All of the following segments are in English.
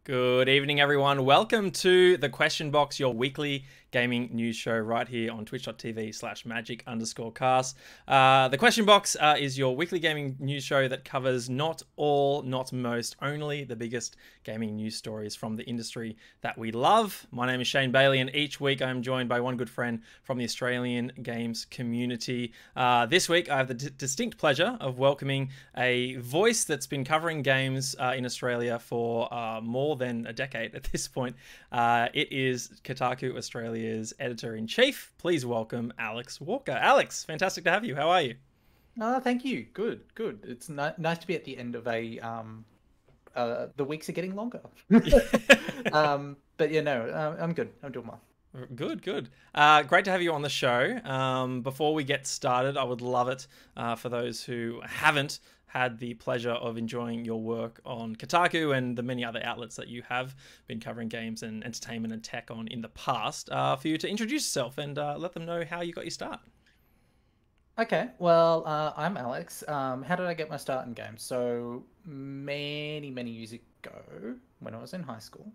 Good evening, everyone. Welcome to The Question Box, your weekly gaming news show right here on twitch.tv/magic_cast. The Question Box is your weekly gaming news show that covers not all, not most, only the biggest gaming news stories from the industry that we love. My name is Shane Bailey, and each week I'm joined by one good friend from the Australian games community. This week I have the distinct pleasure of welcoming a voice that's been covering games in Australia for more than a decade at this point. It is Kotaku Australia's editor-in-chief. Please welcome Alex Walker. Alex, fantastic to have you. How are you? Oh, thank you. Good, good. It's nice to be at the end of the weeks are getting longer. But yeah, no, I'm good. I'm doing well. Good, good. Great to have you on the show. Before we get started, I would love it for those who haven't had the pleasure of enjoying your work on Kotaku and the many other outlets that you have been covering games and entertainment and tech on in the past, for you to introduce yourself and let them know how you got your start. Okay, well, I'm Alex. How did I get my start in games? So many years ago, when I was in high school,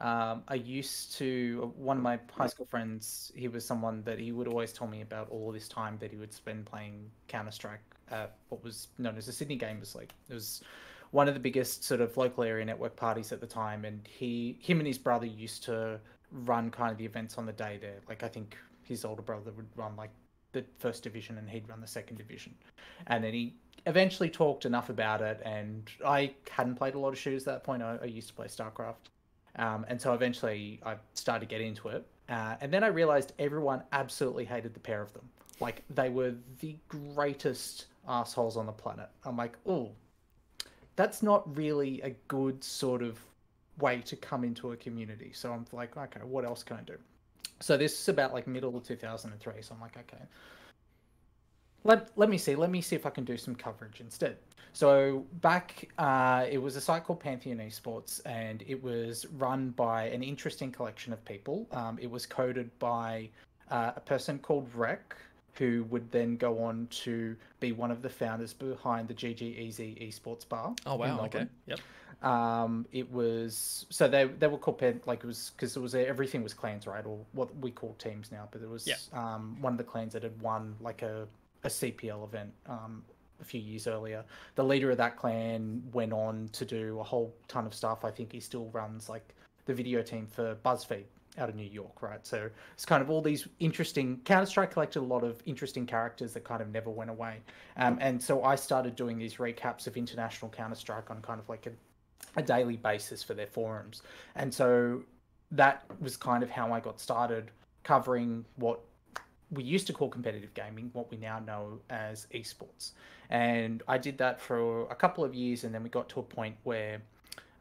I used to, one of my high school friends, he was someone that he would always tell me about all this time that he would spend playing Counter-Strike at what was known as the Sydney Gamers League. It was one of the biggest sort of local area network parties at the time, and him and his brother used to run kind of the events on the day there. Like I think his older brother would run like the first division and he'd run the second division. And then he eventually talked enough about it, and I hadn't played a lot of shooters at that point. I used to play StarCraft. And so eventually I started to get into it. And then I realized everyone absolutely hated the pair of them. Like they were the greatest assholes on the planet. I'm like, oh, that's not really a good sort of way to come into a community. So I'm like, okay, what else can I do? So this is about like middle of 2003. So I'm like, okay, let me see if I can do some coverage instead. So back, it was a site called Pantheon Esports, and it was run by an interesting collection of people. It was coded by a person called Rec, who would then go on to be one of the founders behind the GGEZ Esports Bar Oh, in wow. Okay. Melbourne. Yep. It was so they were called like it was because it was everything was clans, right, or what we call teams now. But it was Yeah. one of the clans that had won like a CPL event a few years earlier. The leader of that clan went on to do a whole ton of stuff. I think he still runs like the video team for BuzzFeed out of New York, right? So it's kind of all these interesting Counter-Strike collected a lot of interesting characters that kind of never went away. And so I started doing these recaps of international Counter-Strike on kind of like a daily basis for their forums. And so that was kind of how I got started covering what we used to call competitive gaming, what we now know as esports. And I did that for a couple of years, and then we got to a point where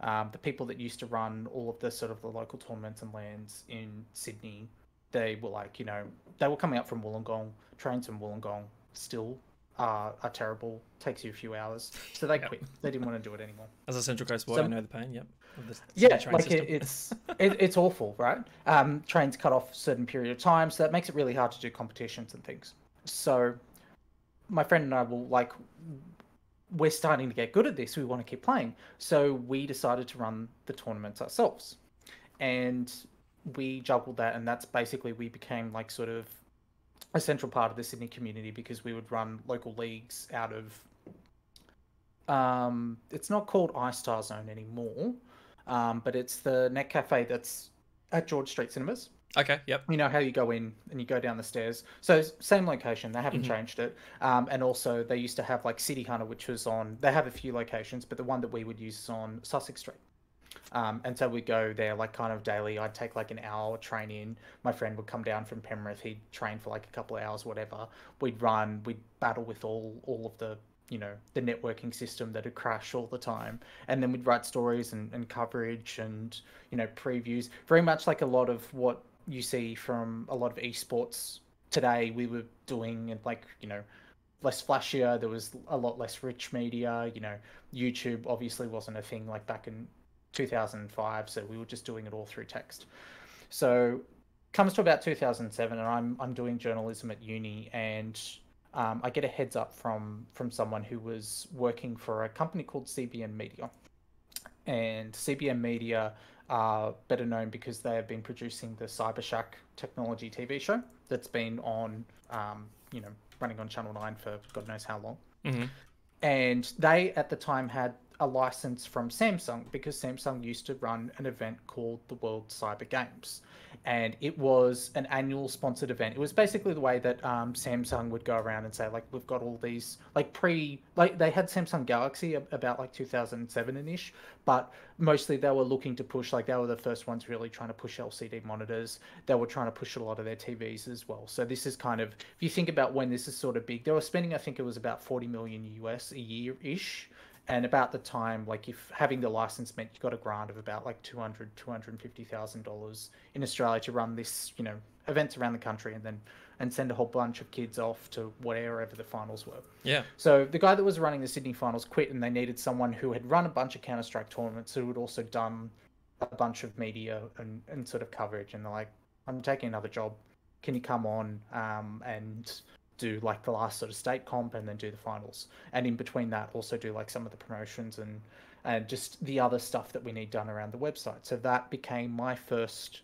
the people that used to run all of the sort of the local tournaments and lands in Sydney, they were like, they were coming up from Wollongong. Trains from Wollongong still are terrible. Takes you a few hours, so they Yep. quit. They didn't want to do it anymore. As a Central Coast boy, I So know the pain. Yep. Of the Sydney yeah, train like system. it's awful, right? Trains cut off a certain period of time, so that makes it really hard to do competitions and things. So my friend and I will like, we're starting to get good at this. We want to keep playing, so we decided to run the tournaments ourselves, and we juggled that, and that's basically we became like sort of a central part of the Sydney community because we would run local leagues out of. It's not called iStar Zone anymore, but it's the Net Cafe that's at George Street Cinemas. Okay. Yep. You know how you go in and you go down the stairs. So same location. They haven't Hmm. changed it. And also they used to have like City Hunter, which was on. They have a few locations, but the one that we would use is on Sussex Street. And so we'd go there like kind of daily. I'd take like an hour train in. My friend would come down from Penrith. He'd train for like a couple of hours, whatever. We'd run. We'd battle with all of the the networking system that would crash all the time, and then we'd write stories and coverage and previews, very much like a lot of what you see from a lot of esports today. We were doing, and like less flashier. There was a lot less rich media. YouTube obviously wasn't a thing like back in 2005, so we were just doing it all through text. So comes to about 2007, and I'm doing journalism at uni, and I get a heads up from someone who was working for a company called CBN Media, and CBM Media are better known because they have been producing the Cybershack technology TV show that's been on, you know, running on Channel 9 for God knows how long. Mm-hmm. And they at the time had a license from Samsung because Samsung used to run an event called the World Cyber Games. And it was an annual sponsored event. It was basically the way that Samsung would go around and say, like, we've got all these, like, they had Samsung Galaxy about like 2007-ish, but mostly they were looking to push, like, they were the first ones really trying to push LCD monitors. They were trying to push a lot of their TVs as well. So this is kind of, if you think about when this is sort of big, they were spending, I think it was about 40 million US a year-ish. And about the time, like, if having the license meant you got a grant of about like $250,000 in Australia to run this, you know, events around the country and send a whole bunch of kids off to whatever the finals were. Yeah. So the guy that was running the Sydney finals quit, and they needed someone who had run a bunch of Counter-Strike tournaments, who had also done a bunch of media and sort of coverage. And they're like, I'm taking another job. Can you come on and do like the last sort of state comp and then do the finals, and in between that also do like some of the promotions and just the other stuff that we need done around the website. So that became my first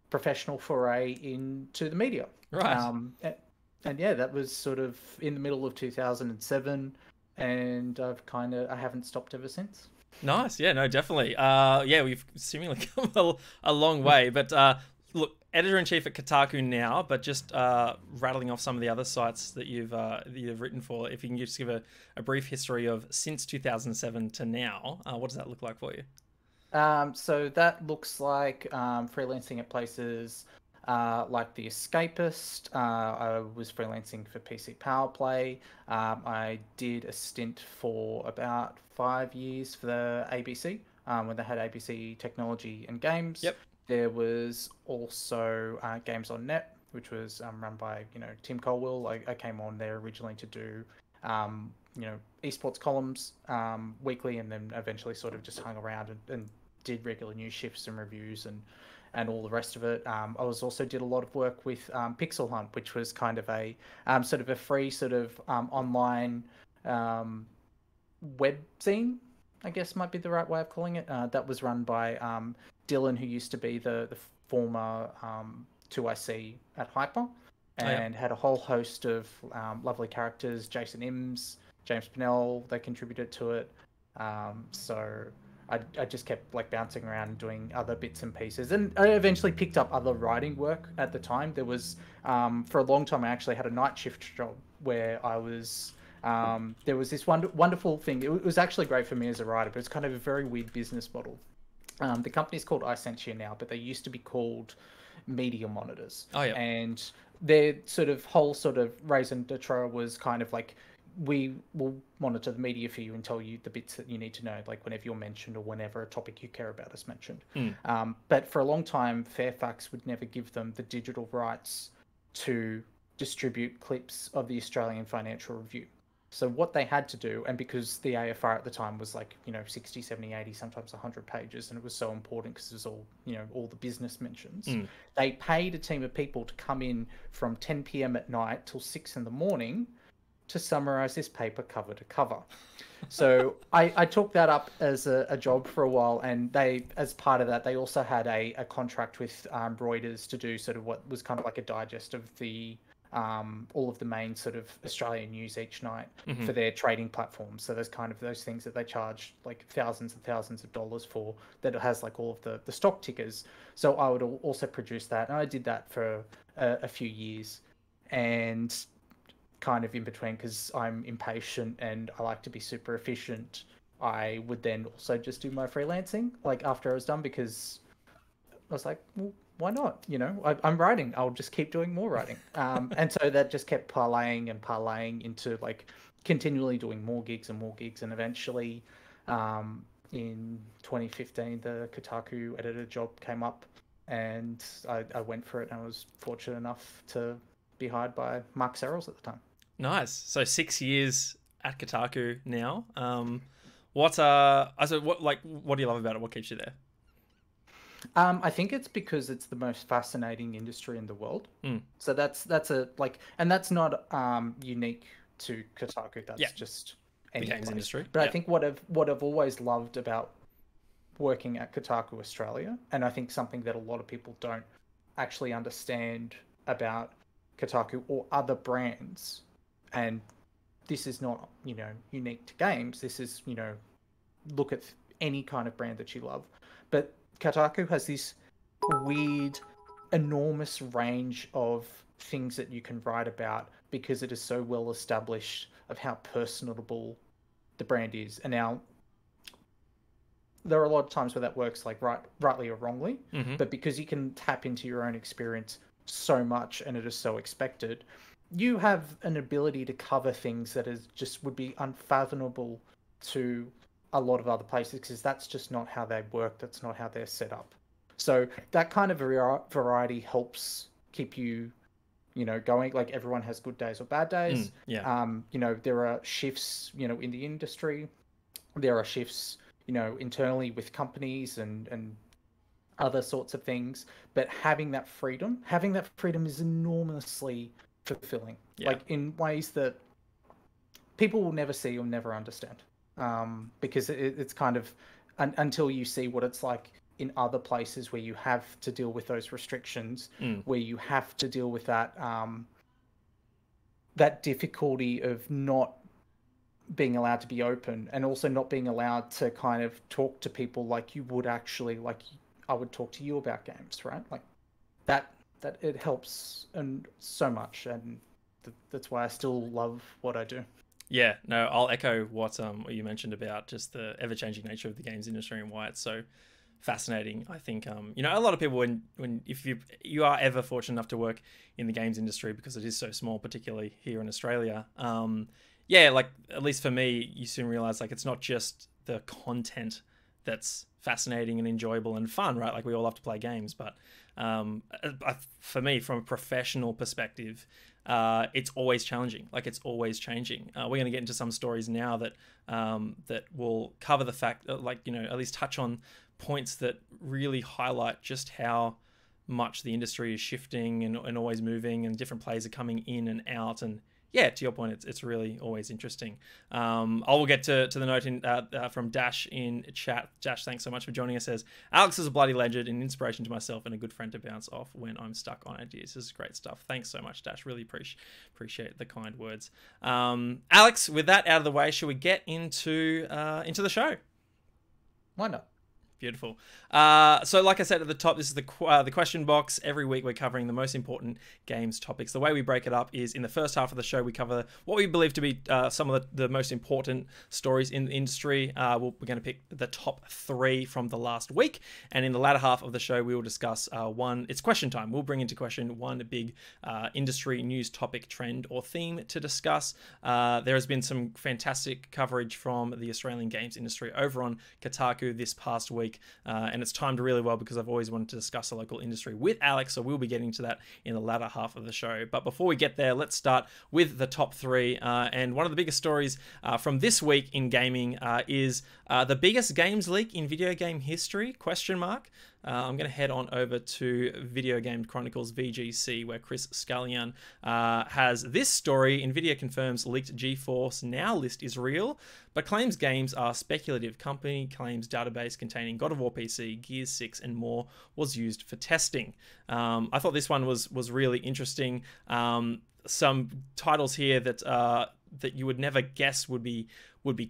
professional foray into the media. Right. And yeah, that was sort of in the middle of 2007, and I haven't stopped ever since. Nice. Yeah, no, definitely. Yeah, we've seemingly come a long way, but look, editor-in-chief at Kotaku now, but just rattling off some of the other sites that you've written for. If you can just give a brief history of since 2007 to now, what does that look like for you? So that looks like freelancing at places like The Escapist. I was freelancing for PC Power Play. I did a stint for about 5 years for the ABC when they had ABC Technology and Games. Yep. There was also Games on Net, which was run by, you know, Tim Colwell. I came on there originally to do, you know, esports columns weekly, and then eventually sort of just hung around and did regular news shifts and reviews and all the rest of it. I also did a lot of work with Pixel Hunt, which was kind of a sort of a free sort of online web scene, I guess might be the right way of calling it. That was run by Dylan, who used to be the former 2IC at Hyper, and had a whole host of lovely characters. Jason Imms, James Pennell, they contributed to it. So I just kept like bouncing around and doing other bits and pieces, and I eventually picked up other writing work. At the time, there was for a long time I actually had a night shift job where I was there was this wonderful thing. It was actually great for me as a writer, but it's kind of a very weird business model. The company's called iSentia now, but they used to be called Media Monitors. Oh, yeah. And their sort of whole sort of raison d'etre was kind of like, we will monitor the media for you and tell you the bits that you need to know, like whenever you're mentioned or whenever a topic you care about is mentioned. But for a long time, Fairfax would never give them the digital rights to distribute clips of the Australian Financial Review. So what they had to do, and because the AFR at the time was like, you know, 60, 70, 80, sometimes 100 pages, and it was so important because it was all, you know, all the business mentions, they paid a team of people to come in from 10 p.m. at night till 6 in the morning to summarize this paper cover to cover. So I took that up as a job for a while, and they, as part of that, they also had a contract with Reuters to do sort of what was kind of like a digest of the all of the main sort of Australian news each night for their trading platforms. So there's kind of those things that they charge like thousands and thousands of dollars for, that it has like all of the stock tickers. So I would also produce that, and I did that for a few years, and kind of in between, because I'm impatient and I like to be super efficient, I would then also just do my freelancing like after I was done, because I was like, well, why not? You know, I'm writing. I'll just keep doing more writing. And so that just kept parlaying and parlaying into like continually doing more gigs and more gigs. And eventually in 2015, the Kotaku editor job came up, and I went for it. And I was fortunate enough to be hired by Mark Serrels at the time. Nice. So 6 years at Kotaku now. What do you love about it? What keeps you there? I think it's because it's the most fascinating industry in the world. So that's a like, and that's not unique to Kotaku. That's just any the games industry. But I think what I've always loved about working at Kotaku Australia, and I think something that a lot of people don't actually understand about Kotaku or other brands, and this is not, unique to games. This is, look at any kind of brand that you love. But Kotaku has this weird, enormous range of things that you can write about because it is so well established of how personable the brand is. And now, there are a lot of times where that works like rightly or wrongly, but because you can tap into your own experience so much and it is so expected, you have an ability to cover things that is just would be unfathomable to a lot of other places, because that's just not how they work. That's not how they're set up. So that kind of variety helps keep you, going. Like, everyone has good days or bad days. There are shifts, in the industry. There are shifts, internally with companies and other sorts of things. But having that freedom is enormously fulfilling, like in ways that people will never see or never understand, because it's kind of until you see what it's like in other places where you have to deal with those restrictions, where you have to deal with that that difficulty of not being allowed to be open, and also not being allowed to kind of talk to people like you would actually, like I would talk to you about games, right? Like that it helps and so much, and that's why I still love what I do. Yeah, no, I'll echo what you mentioned about just the ever-changing nature of the games industry and why it's so fascinating. I think a lot of people, when if you are ever fortunate enough to work in the games industry, because it is so small, particularly here in Australia, like at least for me, you soon realize like it's not just the content that's fascinating and enjoyable and fun, right? Like, we all love to play games, but for me, from a professional perspective, it's always challenging. Like, it's always changing. We're going to get into some stories now that that will cover the fact, at least touch on points that really highlight just how much the industry is shifting and always moving, and different players are coming in and out. And yeah, to your point, it's really always interesting. I will get to the note from Dash in chat. Dash, thanks so much for joining us. Says, Alex is a bloody legend, an inspiration to myself, and a good friend to bounce off when I'm stuck on ideas. This is great stuff. Thanks so much, Dash. Really appreciate the kind words. Alex, with that out of the way, shall we get into the show? Why not? Beautiful. So like I said at the top, this is the question box. Every week we're covering the most important games topics. The way we break it up is in the first half of the show, we cover what we believe to be some of the most important stories in the industry. We're going to pick the top 3 from the last week. And in the latter half of the show, we will discuss it's question time. We'll bring into question one big industry news topic, trend, or theme to discuss. There has been some fantastic coverage from the Australian games industry over on Kotaku this past week. And it's timed really well because I've always wanted to discuss the local industry with Alex, so we'll be getting to that in the latter half of the show. But before we get there, let's start with the top 3. And one of the biggest stories from this week in gaming is the biggest games leak in video game history, ? I'm going to head on over to Video Game Chronicles VGC, where Chris Scallion has this story. NVIDIA confirms leaked GeForce Now list is real, but claims games are speculative. Company claims database containing God of War PC, Gears 6, and more was used for testing. I thought this one was really interesting. Some titles here that you would never guess would be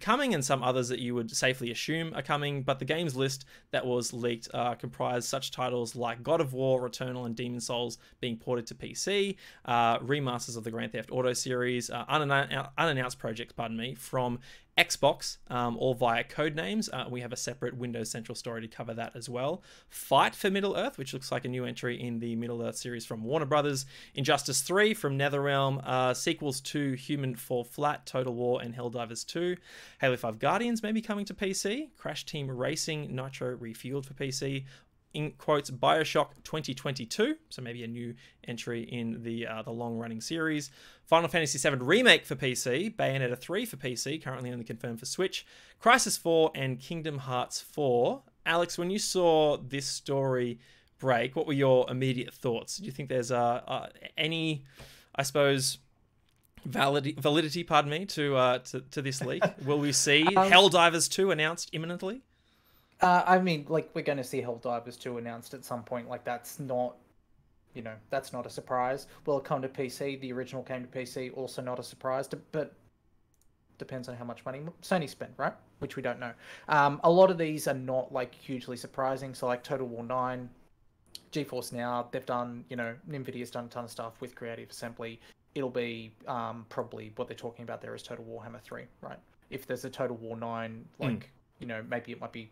coming, and some others that you would safely assume are coming. But the games list that was leaked comprised such titles like God of War, Returnal, and Demon's Souls being ported to PC, remasters of the Grand Theft Auto series, unannounced projects, from Xbox, all via code names. We have a separate Windows Central story to cover that as well. Fight for Middle-earth, which looks like a new entry in the Middle-earth series from Warner Brothers. Injustice 3 from NetherRealm. Sequels to Human Fall Flat, Total War, and Helldivers 2. Halo 5 Guardians may be coming to PC. Crash Team Racing Nitro Refueled for PC. In quotes, Bioshock 2022, so maybe a new entry in the long-running series. Final Fantasy VII Remake for PC, Bayonetta 3 for PC, currently only confirmed for Switch, Crysis 4, and Kingdom Hearts 4. Alex, when you saw this story break, what were your immediate thoughts? Do you think there's any, I suppose, validity, to this leak? Will we see Helldivers 2 announced imminently? I mean, like, we're going to see Helldivers 2 announced at some point. Like, that's not, that's not a surprise. Will it come to PC? The original came to PC, also not a surprise. But depends on how much money Sony spent, right? Which we don't know. A lot of these are not, like, hugely surprising. So, like, Total War 9, GeForce Now, they've done, NVIDIA's done a ton of stuff with Creative Assembly. It'll be probably what they're talking about there is Total Warhammer 3, right? If there's a Total War 9, like, maybe it might be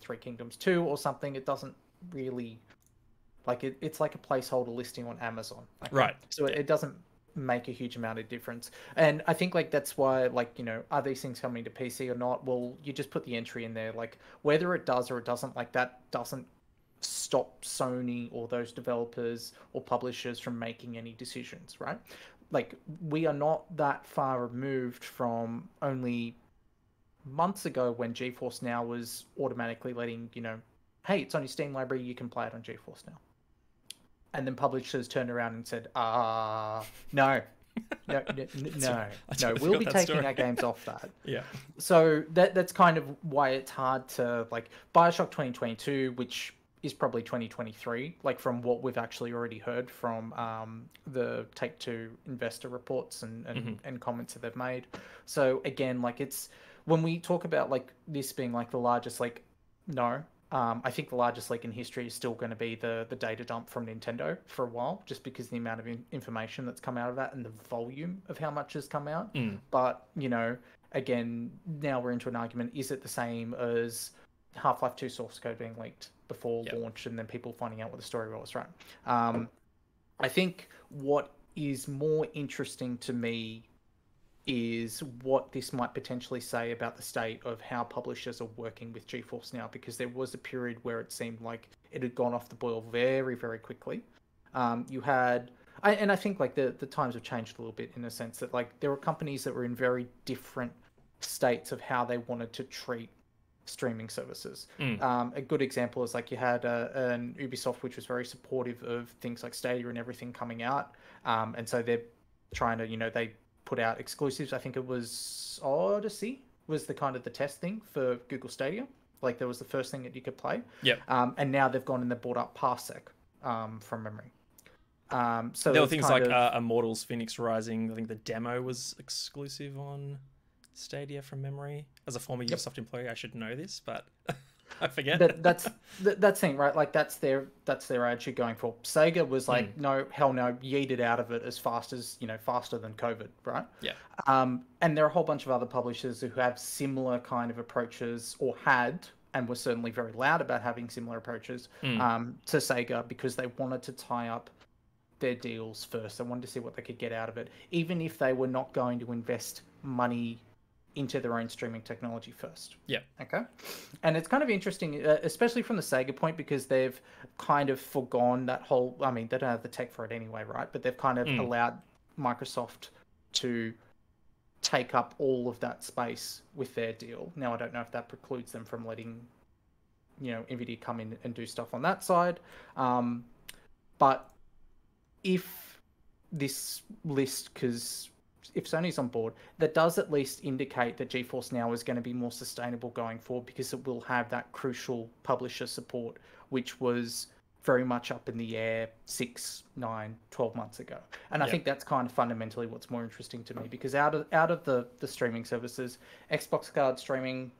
Three Kingdoms 2 or something. It doesn't really, like, it's like a placeholder listing on Amazon. Okay? Right. So it doesn't make a huge amount of difference. And I think, like, that's why, like, are these things coming to PC or not? Well, you just put the entry in there. Like, whether it does or it doesn't, like, that doesn't stop Sony or those developers or publishers from making any decisions, right? Like, we are not that far removed from only months ago when GeForce Now was automatically letting, hey, it's on your Steam library, you can play it on GeForce Now. And then publishers turned around and said, no, we'll be taking our games off that. Yeah. So that's kind of why it's hard to, like, BioShock 2022, which is probably 2023, like, from what we've actually already heard from the Take-Two investor reports and comments that they've made. So again, like, it's, when we talk about, like, this being, like, the largest, like, no, I think the largest leak in history is still going to be the data dump from Nintendo for a while, just because the amount of information that's come out of that and the volume of how much has come out. But, again, now we're into an argument, is it the same as Half-Life 2 source code being leaked before launch and then people finding out what the story was, right? I think what is more interesting to me is what this might potentially say about the state of how publishers are working with GeForce Now, because there was a period where it seemed like it had gone off the boil very, very quickly. You had, and I think, like, the times have changed a little bit, in a sense that, like, there were companies that were in very different states of how they wanted to treat streaming services. A good example is, like, you had an Ubisoft which was very supportive of things like Stadia and everything coming out, and so they're trying to, they put out exclusives. I think it was Odyssey was the kind of the test thing for Google Stadia. Like, there was the first thing that you could play. And now they've gone and they've bought up Parsec from memory. So there were things like Immortals Phoenix Rising. I think the demo was exclusive on Stadia from memory. As a former Ubisoft employee, I should know this, but I forget. That's thing, right? Like, that's their attitude going for. Sega was like, no, hell no, yeeted out of it as fast as, faster than COVID, right? Yeah. And there are a whole bunch of other publishers who have similar kind of approaches, or had, and were certainly very loud about having similar approaches to Sega, because they wanted to tie up their deals first. They wanted to see what they could get out of it, even if they were not going to invest money into their own streaming technology first. Yeah. Okay. And it's kind of interesting, especially from the Sega point, because they've kind of forgone that whole, I mean, they don't have the tech for it anyway, right? But they've kind of allowed Microsoft to take up all of that space with their deal. Now, I don't know if that precludes them from letting, NVIDIA come in and do stuff on that side. But if this list, because if Sony's on board, that does at least indicate that GeForce Now is going to be more sustainable going forward, because it will have that crucial publisher support, which was very much up in the air 6, 9, 12 months ago. And I think that's kind of fundamentally what's more interesting to me, because out of the streaming services, Xbox card streaming,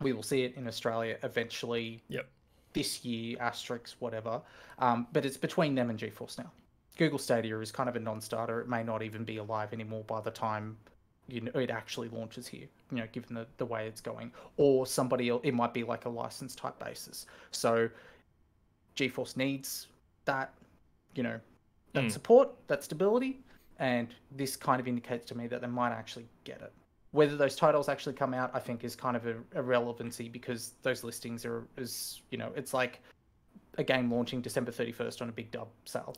we will see it in Australia eventually this year, asterisk, whatever. But it's between them and GeForce Now. Google Stadia is kind of a non-starter. It may not even be alive anymore by the time it actually launches here, given the way it's going. Or somebody else, it might be like a license type basis. So GeForce needs that, that support, that stability, and this kind of indicates to me that they might actually get it. Whether those titles actually come out, I think, is kind of a irrelevancy, because those listings are, it's like a game launching December 31st on a big dub sale.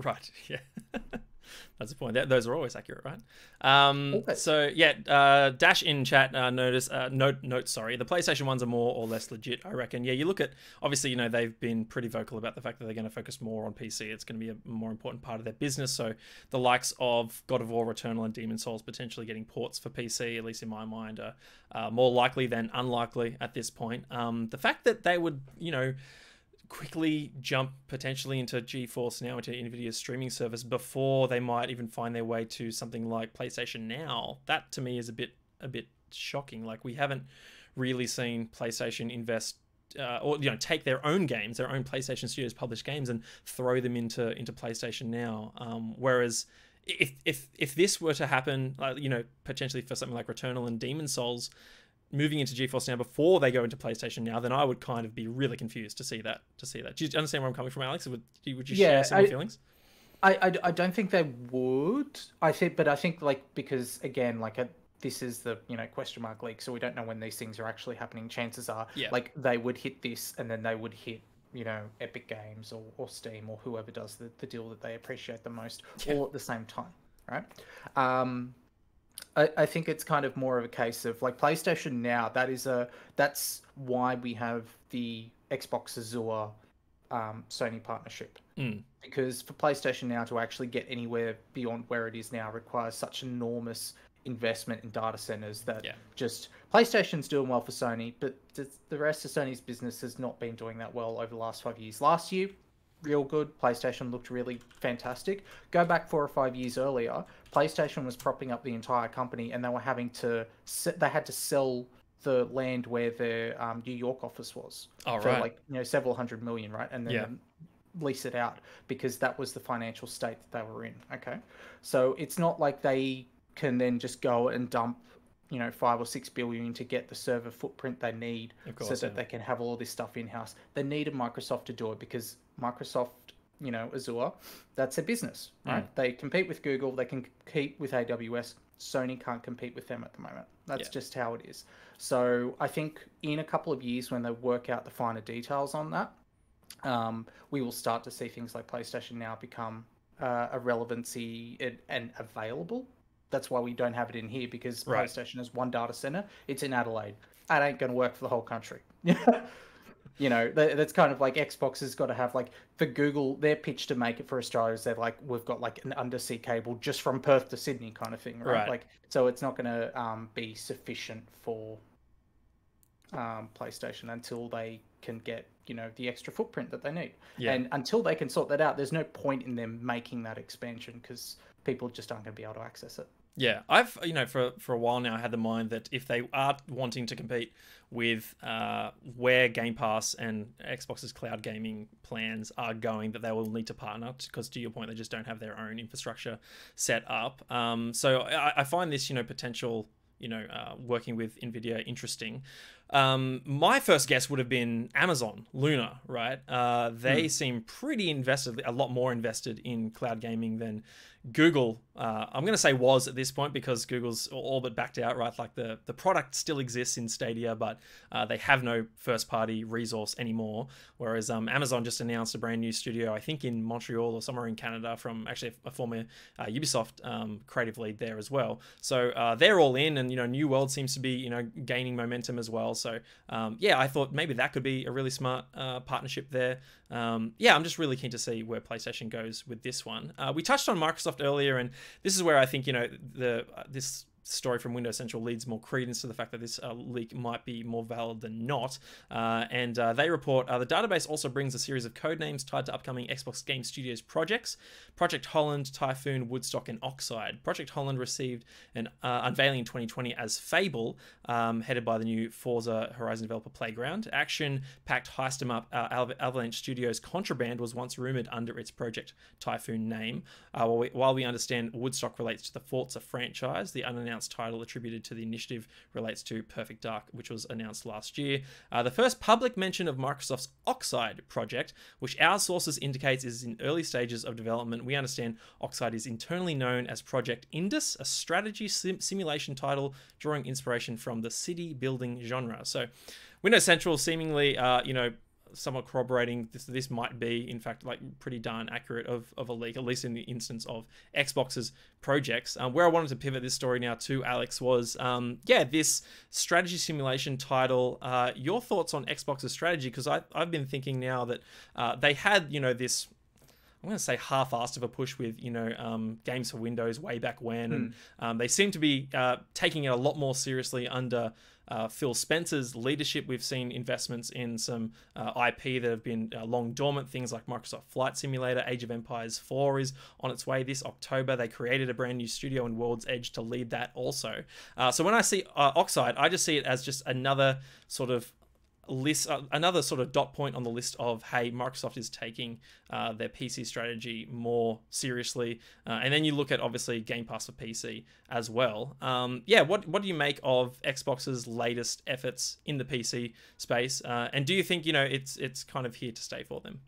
Right, yeah. That's the point. Those are always accurate, right? Always. So yeah, Dash in chat note. Sorry, the PlayStation ones are more or less legit, I reckon. Yeah, you look at obviously, you know, they've been pretty vocal about the fact that they're going to focus more on PC. It's going to be a more important part of their business. So the likes of God of War, Returnal, and Demon Souls potentially getting ports for PC, at least in my mind, are more likely than unlikely at this point. The fact that they would, you know, quickly jump potentially into GeForce Now, into NVIDIA's streaming service before they might even find their way to something like PlayStation Now, that to me is a bit shocking. Like, we haven't really seen PlayStation invest or, you know, take their own games, their own PlayStation Studios published games, and throw them into PlayStation Now. Whereas if this were to happen, you know, potentially for something like Returnal and Demon Souls, moving into GeForce Now before they go into PlayStation Now, then I would kind of be really confused to see that. Do you understand where I'm coming from, Alex? Would you share similar feelings? I don't think they would. I think like, because again, like this is the, you know, question mark leak, so we don't know when these things are actually happening. Chances are, like, they would hit this, and then they would hit, you know, Epic Games or Steam or whoever does the deal that they appreciate the most, all at the same time, right? I think it's kind of more of a case of like PlayStation Now. That's why we have the Xbox Azure Sony partnership, because for PlayStation Now to actually get anywhere beyond where it is now requires such enormous investment in data centers that just PlayStation's doing well for Sony, but the rest of Sony's business has not been doing that well over the last 5 years. Last year, real good. PlayStation looked really fantastic. Go back 4 or 5 years earlier, PlayStation was propping up the entire company, and they were having to had to sell the land where their New York office was for like, you know, several $100 million, right? And then lease it out, because that was the financial state that they were in. Okay, so it's not like they can then just go and dump, you know, 5 or 6 billion to get the server footprint they need, so that they can have all this stuff in house. They needed Microsoft to do it, because Microsoft, you know, Azure, that's their business, right? They compete with Google, they can compete with AWS. Sony can't compete with them at the moment. That's just how it is. So I think in a couple of years, when they work out the finer details on that, we will start to see things like PlayStation Now become a relevancy and available. That's why we don't have it in here, because PlayStation has one data center. It's in Adelaide. That ain't going to work for the whole country. You know, that's kind of like Xbox has got to have, like, for Google, their pitch to make it for Australia is they're like, we've got like an undersea cable just from Perth to Sydney kind of thing, right? Like, so it's not going to be sufficient for PlayStation until they can get, you know, the extra footprint that they need. And until they can sort that out, there's no point in them making that expansion, because people just aren't going to be able to access it. Yeah, I've, you know, for a while now had the mind that if they are wanting to compete with where Game Pass and Xbox's cloud gaming plans are going, that they will need to partner, because to your point, they just don't have their own infrastructure set up. So I find this, you know, potential, you know, working with NVIDIA interesting. My first guess would have been Amazon Luna, right? They seem pretty invested, a lot more invested in cloud gaming than Google, I'm going to say was at this point, because Google's all but backed out, right? Like the product still exists in Stadia, but they have no first-party resource anymore. Whereas Amazon just announced a brand new studio, I think in Montreal or somewhere in Canada, from actually a former Ubisoft creative lead there as well. So they're all in, and, you know, New World seems to be, you know, gaining momentum as well. So yeah, I thought maybe that could be a really smart partnership there. Yeah, I'm just really keen to see where PlayStation goes with this one. We touched on Microsoft earlier, and this is where I think, you know, this story from Windows Central leads more credence to the fact that this leak might be more valid than not. And they report the database also brings a series of code names tied to upcoming Xbox Game Studios projects: Project Holland, Typhoon, Woodstock, and Oxide. Project Holland received an unveiling in 2020 as Fable, headed by the new Forza Horizon developer Playground. Action-packed heist 'em up Avalanche Studios Contraband was once rumored under its Project Typhoon name. While we understand Woodstock relates to the Forza franchise, the unannounced title attributed to the initiative relates to Perfect Dark, which was announced last year. The first public mention of Microsoft's Oxide project, which our sources indicates is in early stages of development. We understand Oxide is internally known as Project Indus, a strategy simulation title drawing inspiration from the city building genre. So Windows Central seemingly, you know, somewhat corroborating this might be, in fact, like pretty darn accurate of a leak, at least in the instance of Xbox's projects. Where I wanted to pivot this story now to, Alex, was this strategy simulation title. Your thoughts on Xbox's strategy? Because I've been thinking now that they had, this, I'm going to say half-assed of a push with, games for Windows way back when. And they seem to be taking it a lot more seriously under Phil Spencer's leadership. We've seen investments in some IP that have been long dormant. Things like Microsoft Flight Simulator, Age of Empires 4 is on its way this October. They created a brand new studio in World's Edge to lead that also. So when I see Oxide, I just see it as just another sort of list, another sort of dot point on the list of, hey, Microsoft is taking their PC strategy more seriously. And then you look at, obviously, Game Pass for PC as well. What do you make of Xbox's latest efforts in the PC space? And do you think, it's kind of here to stay for them?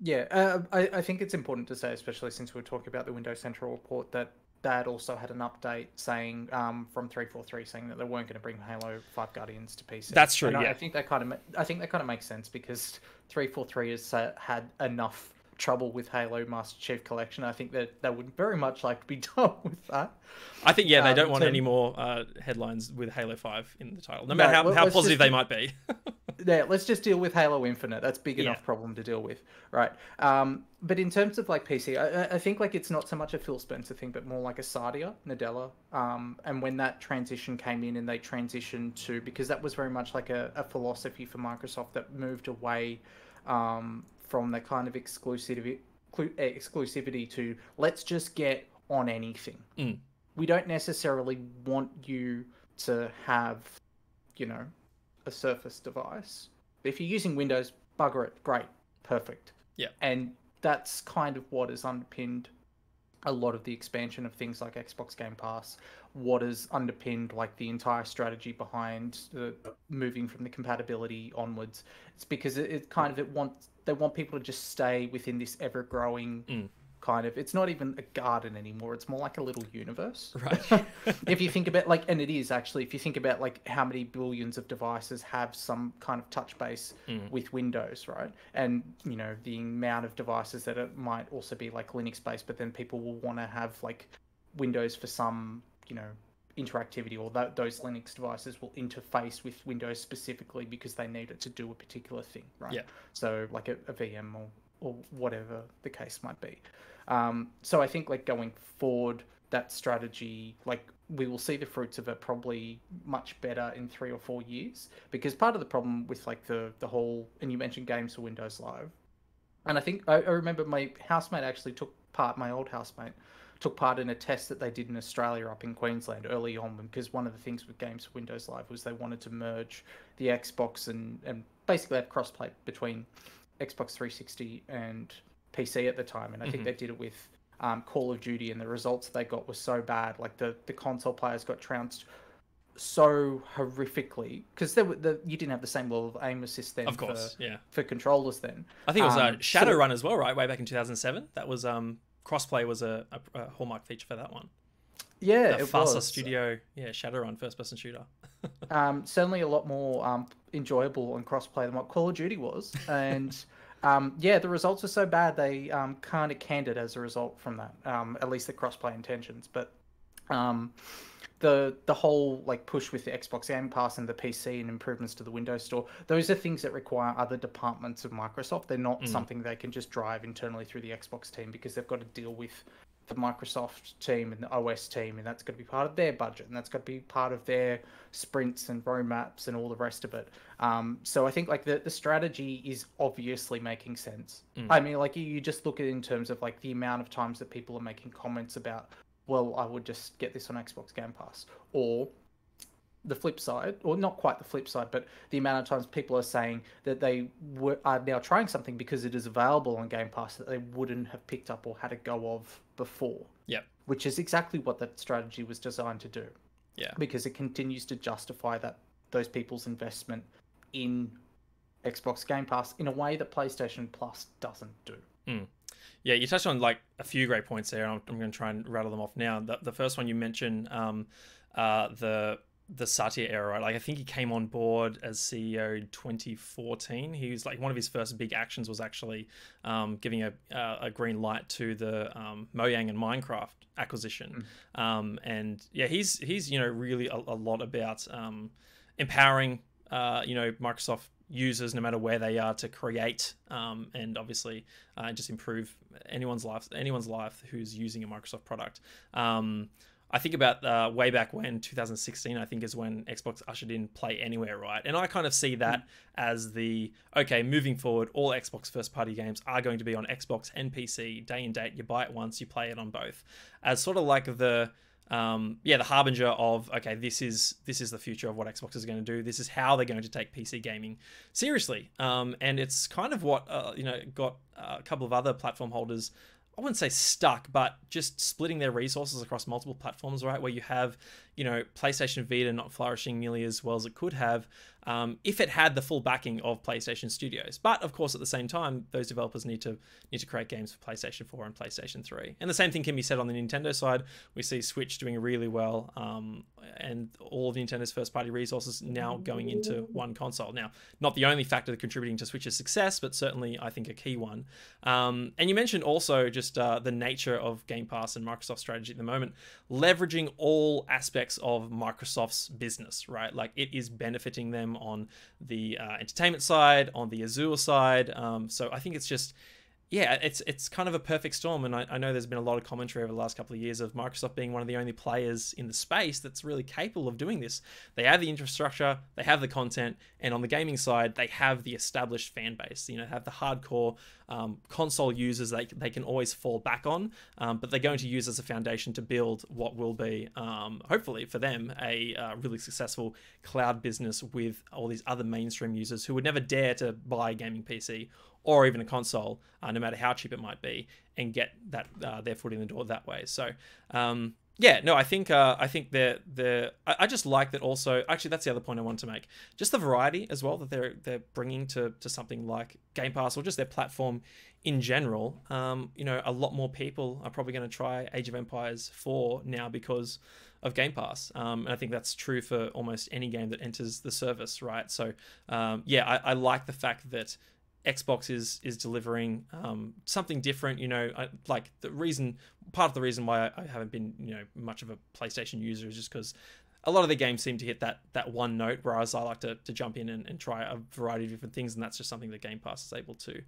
Yeah, I think it's important to say, especially since we're talking about the Windows Central report, that also had an update saying from 343 saying that they weren't going to bring Halo 5 Guardians to PC. That's true. And yeah, I think that kind of makes sense, because 343 has had enough trouble with Halo Master Chief Collection. I think that they would very much like to be done with that. I think they don't want any more headlines with Halo 5 in the title, no matter how positive they might be. Yeah, let's just deal with Halo Infinite. That's big enough problem to deal with, right? But in terms of like PC, I think like it's not so much a Phil Spencer thing, but more like a Satya Nadella. And when that transition came in, and they transitioned to, because that was very much like a philosophy for Microsoft that moved away from the kind of exclusivity to, let's just get on anything. We don't necessarily want you to have, a Surface device. If you're using Windows, bugger it. Great. Perfect. Yeah. And that's kind of what has underpinned a lot of the expansion of things like Xbox Game Pass, what has underpinned like the entire strategy behind the moving from the compatibility onwards. It's because they want people to just stay within this ever-growing kind of, it's not even a garden anymore, it's more like a little universe, right? If you think about like, and it is actually, if you think about like how many billions of devices have some kind of touch base with Windows, right? And the amount of devices that it might also be like Linux based, but then people will want to have like Windows for some interactivity, or those Linux devices will interface with Windows specifically because they need it to do a particular thing, right? Yeah. So like a VM or whatever the case might be. So I think like going forward, that strategy, like we will see the fruits of it probably much better in 3 or 4 years, because part of the problem with like the whole, and you mentioned games for Windows Live, and I think I remember my housemate actually my old housemate took part in a test that they did in Australia up in Queensland early on, because one of the things with games for Windows Live was they wanted to merge the Xbox and basically have crossplay between Xbox 360 and PC at the time, and I think they did it with Call of Duty, and the results they got were so bad. Like the console players got trounced so horrifically, because you didn't have the same level of aim assist then, of course, for controllers then. I think it was Shadowrun as well, right? Way back in 2007. That was crossplay was a hallmark feature for that one. Yeah, the FASA Studio, Shadowrun first-person shooter. Certainly a lot more enjoyable on crossplay than what Call of Duty was, and the results were so bad they kind of canned it as a result from that. At least the crossplay intentions, but the whole like push with the Xbox Game Pass and the PC and improvements to the Windows Store, those are things that require other departments of Microsoft. They're not something they can just drive internally through the Xbox team, because they've got to deal with the Microsoft team and the OS team, and that's got to be part of their budget, and that's got to be part of their sprints and roadmaps and all the rest of it. So I think like the strategy is obviously making sense. I mean, like you just look at it in terms of like the amount of times that people are making comments about, well, I would just get this on Xbox Game Pass, or the flip side, or not quite the flip side, but the amount of times people are saying that they are now trying something because it is available on Game Pass that they wouldn't have picked up or had a go of before. Yep. Which is exactly what that strategy was designed to do. Yeah. Because it continues to justify those people's investment in Xbox Game Pass in a way that PlayStation Plus doesn't do. Yeah, you touched on like a few great points there. I'm going to try and rattle them off now. The first one you mentioned, the the Satya era, right? Like I think he came on board as CEO in 2014. He was like one of his first big actions was actually giving a green light to the Mojang and Minecraft acquisition. And yeah, he's really a lot about empowering Microsoft users no matter where they are to create and obviously just improve anyone's life who's using a Microsoft product. I think about way back when 2016, I think is when Xbox ushered in Play Anywhere, right? And I kind of see that as moving forward, all Xbox first party games are going to be on Xbox and PC day and date. You buy it once, you play it on both, as sort of like the harbinger of, okay, this is the future of what Xbox is going to do. This is how they're going to take PC gaming seriously. And it's kind of what got a couple of other platform holders, I wouldn't say stuck, but just splitting their resources across multiple platforms, right? Where you have, PlayStation Vita not flourishing nearly as well as it could have if it had the full backing of PlayStation Studios. But of course, at the same time, those developers need to create games for PlayStation 4 and PlayStation 3. And the same thing can be said on the Nintendo side. We see Switch doing really well, and all of Nintendo's first-party resources now going into one console. Now, not the only factor contributing to Switch's success, but certainly I think a key one. And you mentioned also just the nature of Game Pass and Microsoft's strategy at the moment, leveraging all aspects of Microsoft's business, right? Like it is benefiting them on the entertainment side, on the Azure side. So I think it's just, it's kind of a perfect storm. And I know there's been a lot of commentary over the last couple of years of Microsoft being one of the only players in the space that's really capable of doing this. They have the infrastructure, they have the content, and on the gaming side, they have the established fan base. Have the hardcore console users they can always fall back on, but they're going to use as a foundation to build what will be, hopefully for them, a really successful cloud business with all these other mainstream users who would never dare to buy a gaming PC or even a console, no matter how cheap it might be, and get that their foot in the door that way. So, I think I just like that. Also, actually, that's the other point I wanted to make. Just the variety as well that they're bringing to something like Game Pass or just their platform in general. A lot more people are probably going to try Age of Empires 4 now because of Game Pass. And I think that's true for almost any game that enters the service, right? So, I like the fact that Xbox is delivering something different. Part of the reason why I haven't been much of a PlayStation user is just because a lot of the games seem to hit that one note, whereas I like to jump in and try a variety of different things, and that's just something that Game Pass is able to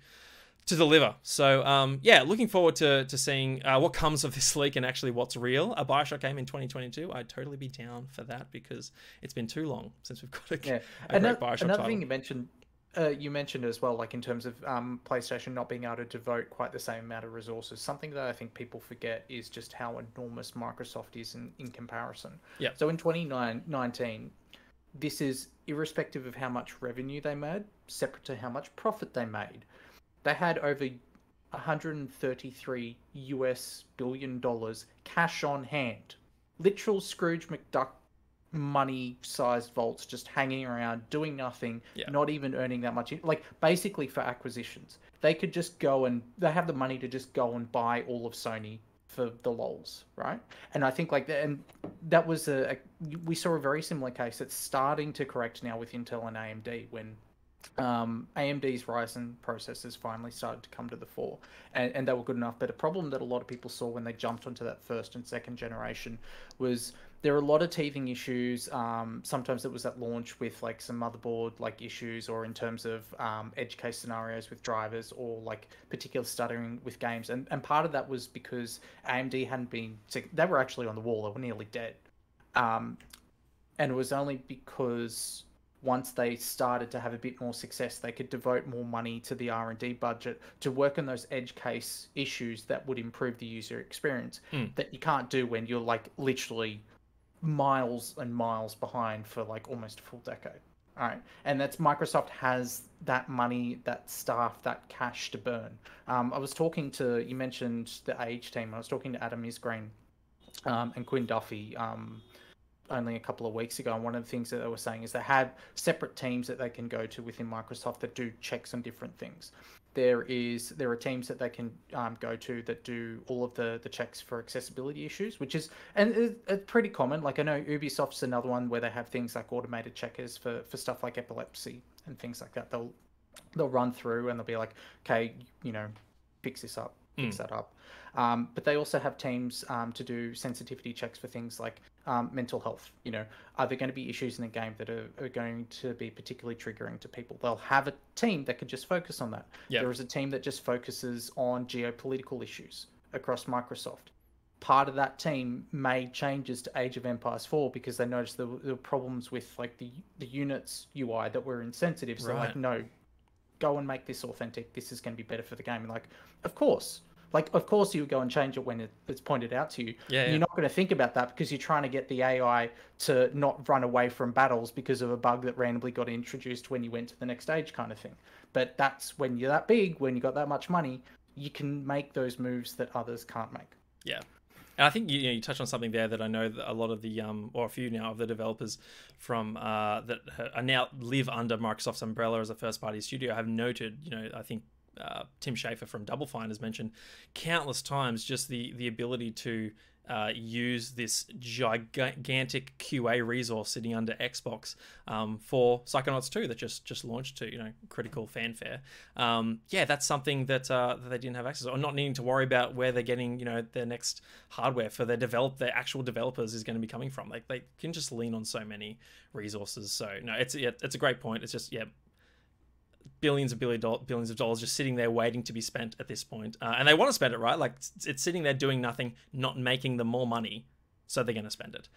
deliver. So looking forward to seeing what comes of this leak and actually what's real. A BioShock game in 2022, I'd totally be down for that because it's been too long since we've got a great BioShock another title. thing you mentioned as well, like in terms of PlayStation not being able to devote quite the same amount of resources. Something that I think people forget is just how enormous Microsoft is in comparison. Yeah. So in 2019, this is irrespective of how much revenue they made, separate to how much profit they made. They had over $133 billion cash on hand. Literal Scrooge McDuck money-sized vaults just hanging around, doing nothing, not even earning that much. Like, basically for acquisitions. They could just go and... They have the money to just go and buy all of Sony for the lols, right? And I think, like, and that was we saw a very similar case that's starting to correct now with Intel and AMD when AMD's Ryzen processors finally started to come to the fore, and they were good enough. But a problem that a lot of people saw when they jumped onto that first and second generation was there were a lot of teething issues. Sometimes it was at launch with like some motherboard like issues, or in terms of edge case scenarios with drivers, or like particular stuttering with games. And part of that was because AMD hadn't been... They were actually on the wall. They were nearly dead. And it was only because once they started to have a bit more success, they could devote more money to the R&D budget to work on those edge case issues that would improve the user experience that you can't do when you're like literally miles and miles behind for like almost a full decade. All right. And that's... Microsoft has that money, that staff, that cash to burn. I was talking to... You mentioned the AH team. I was talking to Adam Isgreen and Quinn Duffy only a couple of weeks ago, and one of the things that they were saying is they have separate teams that they can go to within Microsoft that do checks on different things. There are teams that they can go to that do all of the checks for accessibility issues, which is it's pretty common. Like I know Ubisoft's another one where they have things like automated checkers for stuff like epilepsy and things like that. They'll run through and they'll be like, okay, fix this up, fix that up. But they also have teams to do sensitivity checks for things like mental health. Are there going to be issues in the game that are going to be particularly triggering to people? They'll have a team that can just focus on that. Yep. There is a team that just focuses on geopolitical issues across Microsoft. Part of that team made changes to Age of Empires 4 because they noticed there were problems with like the units UI that were insensitive. So like, no, go and make this authentic. This is going to be better for the game. And like, of course you would go and change it when it's pointed out to you. You're not going to think about that because you're trying to get the AI to not run away from battles because of a bug that randomly got introduced when you went to the next stage kind of thing. But that's when you're that big, when you got that much money, you can make those moves that others can't make. Yeah. And I think you touched on something there that I know that a lot of the or a few now of the developers from that are now live under Microsoft's umbrella as a first party studio have noted. I think Tim Schafer from Double Fine has mentioned countless times just the ability to use this gigantic QA resource sitting under Xbox for Psychonauts 2 that just launched to critical fanfare. That's something that they didn't have access to, or not needing to worry about where they're getting their next hardware for their actual developers is going to be coming from. Like they can just lean on so many resources. So no, it's a great point. It's just billions of dollars just sitting there waiting to be spent at this point. And they want to spend it, right? Like it's sitting there doing nothing, not making them more money. So they're going to spend it.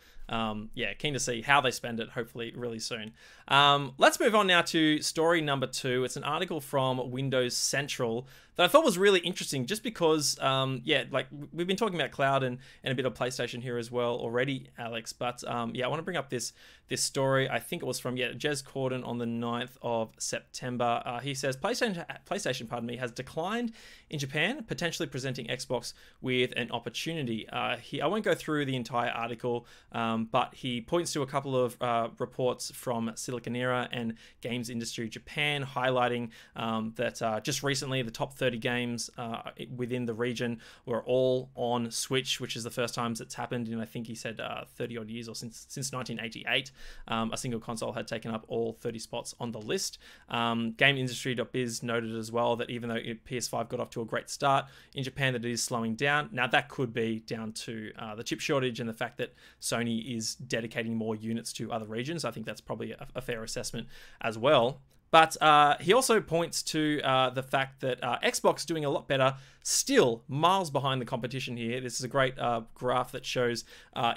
Keen to see how they spend it, hopefully really soon. Let's move on now to story number 2. It's an article from Windows Central that I thought was really interesting just because, like we've been talking about cloud and a bit of PlayStation here as well already, Alex. But I want to bring up this story. I think it was from Jez Corden on the 9th of September. He says PlayStation, has declined in Japan, potentially presenting Xbox with an opportunity. I won't go through the entire article, but he points to a couple of reports from Silicon Era and Games Industry Japan, highlighting that just recently the top 30 games within the region were all on Switch, which is the first time it's happened in, I think he said 30 odd years, or since 1988. A single console had taken up all 30 spots on the list. GameIndustry.biz noted as well that even though PS5 got off to a great start in Japan, that it is slowing down. Now that could be down to the chip shortage and the fact that Sony is dedicating more units to other regions. I think that's probably a fair assessment as well. But he also points to the fact that Xbox doing a lot better, still miles behind the competition here. This is a great graph that shows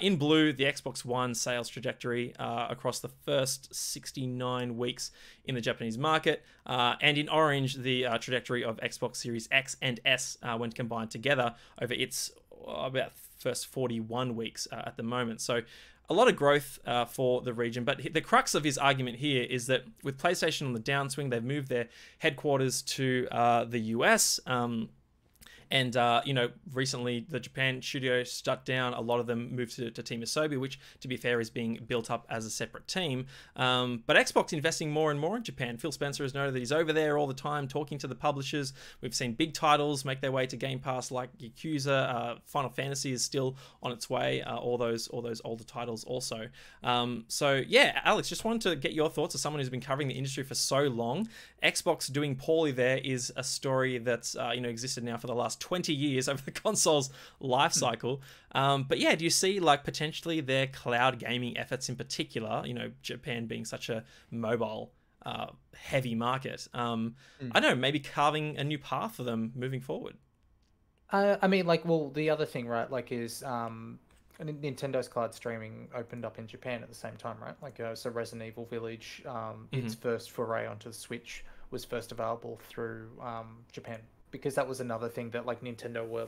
in blue the Xbox One sales trajectory across the first 69 weeks in the Japanese market, and in orange the trajectory of Xbox Series X and S when combined together over its about first 41 weeks at the moment. So a lot of growth for the region, but the crux of his argument here is that with PlayStation on the downswing, they've moved their headquarters to the US. And, recently the Japan studio shut down. A lot of them moved to Team Asobi, which, to be fair, is being built up as a separate team. But Xbox investing more and more in Japan. Phil Spencer has noted that he's over there all the time talking to the publishers. We've seen big titles make their way to Game Pass like Yakuza. Final Fantasy is still on its way. All those older titles also. Alex, just wanted to get your thoughts as someone who's been covering the industry for so long. Xbox doing poorly there is a story that's existed now for the last 20 years over the console's life cycle. Do you see like potentially their cloud gaming efforts in particular, Japan being such a mobile heavy market, I don't know, maybe carving a new path for them moving forward? The other thing, right, is Nintendo's cloud streaming opened up in Japan at the same time, right? So Resident Evil Village, its first foray onto the Switch was first available through Japan, because that was another thing that Nintendo were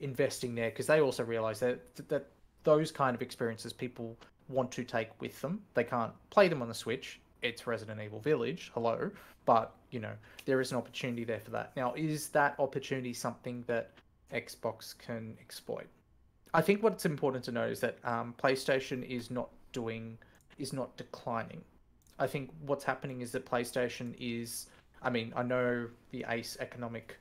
investing there, because they also realized that those kind of experiences people want to take with them. They can't play them on the Switch. It's Resident Evil Village, hello, but there is an opportunity there for that. Now, is that opportunity something that Xbox can exploit? I think what's important to note is that PlayStation is not not declining. I think what's happening is that PlayStation is, I mean, I know the ACE Economic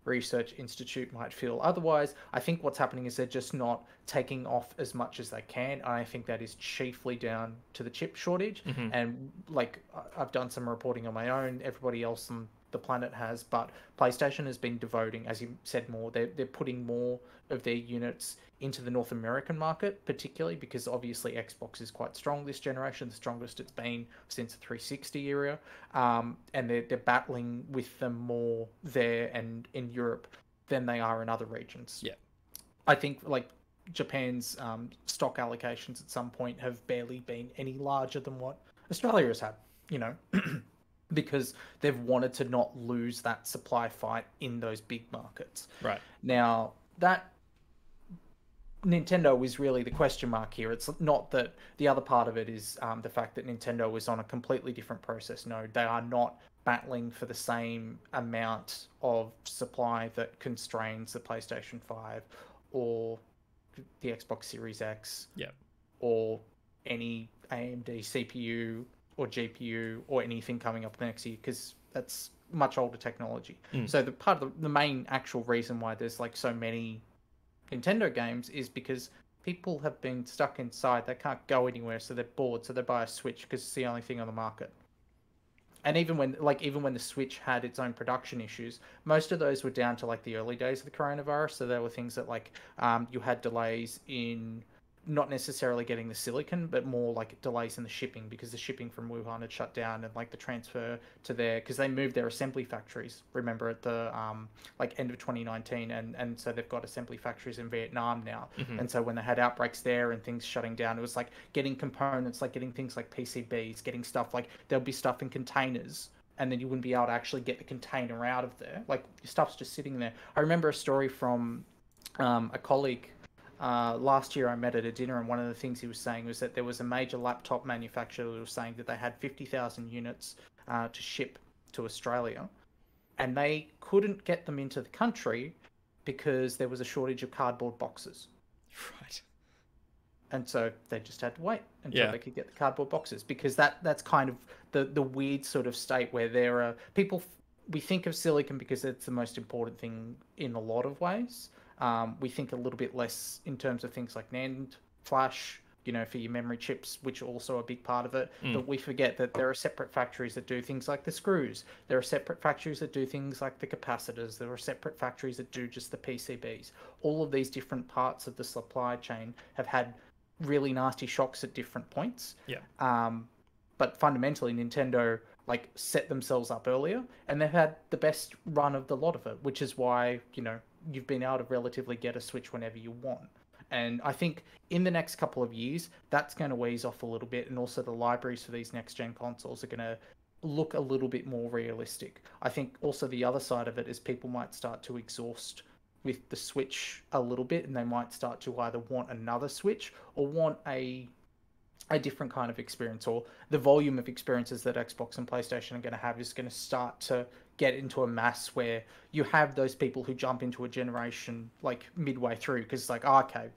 Research Institute might feel otherwise. I think what's happening is they're just not taking off as much as they can. I think that is chiefly down to the chip shortage. And like, I've done some reporting on my own, everybody else on the planet has, but PlayStation has been devoting, as you said, more. They're putting more of their units into the North American market, particularly because obviously Xbox is quite strong this generation, the strongest it's been since the 360 era, and they're battling with them more there and in Europe than they are in other regions. Yeah, I think like Japan's stock allocations at some point have barely been any larger than what Australia has had, you know, because they've wanted to not lose that supply fight in those big markets. Right. Now, that Nintendo is really the question mark here. It's not that the other part of it is the fact that Nintendo is on a completely different process node. They are not battling for the same amount of supply that constrains the PlayStation 5 or the Xbox Series X, or any AMD CPU or GPU or anything coming up next year, because that's much older technology. So the part of the main actual reason why there's like so many Nintendo games is because people have been stuck inside. They can't go anywhere, so they're bored, so they buy a Switch because it's the only thing on the market. And even when the Switch had its own production issues, most of those were down to like the early days of the coronavirus. So there were things that like you had delays in not necessarily getting the silicon, but more like delays in the shipping, because the shipping from Wuhan had shut down, and like the transfer to there, because they moved their assembly factories, remember, at the like end of 2019, and so they've got assembly factories in Vietnam now. And so when they had outbreaks there and things shutting down, it was like getting components, like getting things like PCBs, getting stuff, like there'll be stuff in containers, and then you wouldn't be able to actually get the container out of there. Like, your stuff's just sitting there. I remember a story from a colleague. Last year I met at a dinner, and one of the things he was saying was that there was a major laptop manufacturer that was saying that they had 50,000 units to ship to Australia, and they couldn't get them into the country because there was a shortage of cardboard boxes. Right. And so they just had to wait until they could get the cardboard boxes, because that's kind of the weird sort of state where there are people. We think of silicon because it's the most important thing in a lot of ways. We think a little bit less in terms of things like NAND, flash, you know, for your memory chips, which are also a big part of it. But we forget that there are separate factories that do things like the screws. There are separate factories that do things like the capacitors. There are separate factories that do just the PCBs. All of these different parts of the supply chain have had really nasty shocks at different points. But fundamentally, Nintendo like set themselves up earlier, and they've had the best run of the lot of it, which is why, you know, you've been able to relatively get a Switch whenever you want. And I think in the next couple of years, that's going to ease off a little bit, and also the libraries for these next-gen consoles are going to look a little bit more realistic. I think also the other side of it is people might start to exhaust with the Switch a little bit, and they might start to either want another Switch or want a different kind of experience, or the volume of experiences that Xbox and PlayStation are going to have is going to start to get into a mass where you have those people who jump into a generation like midway through, because it's like, oh, okay,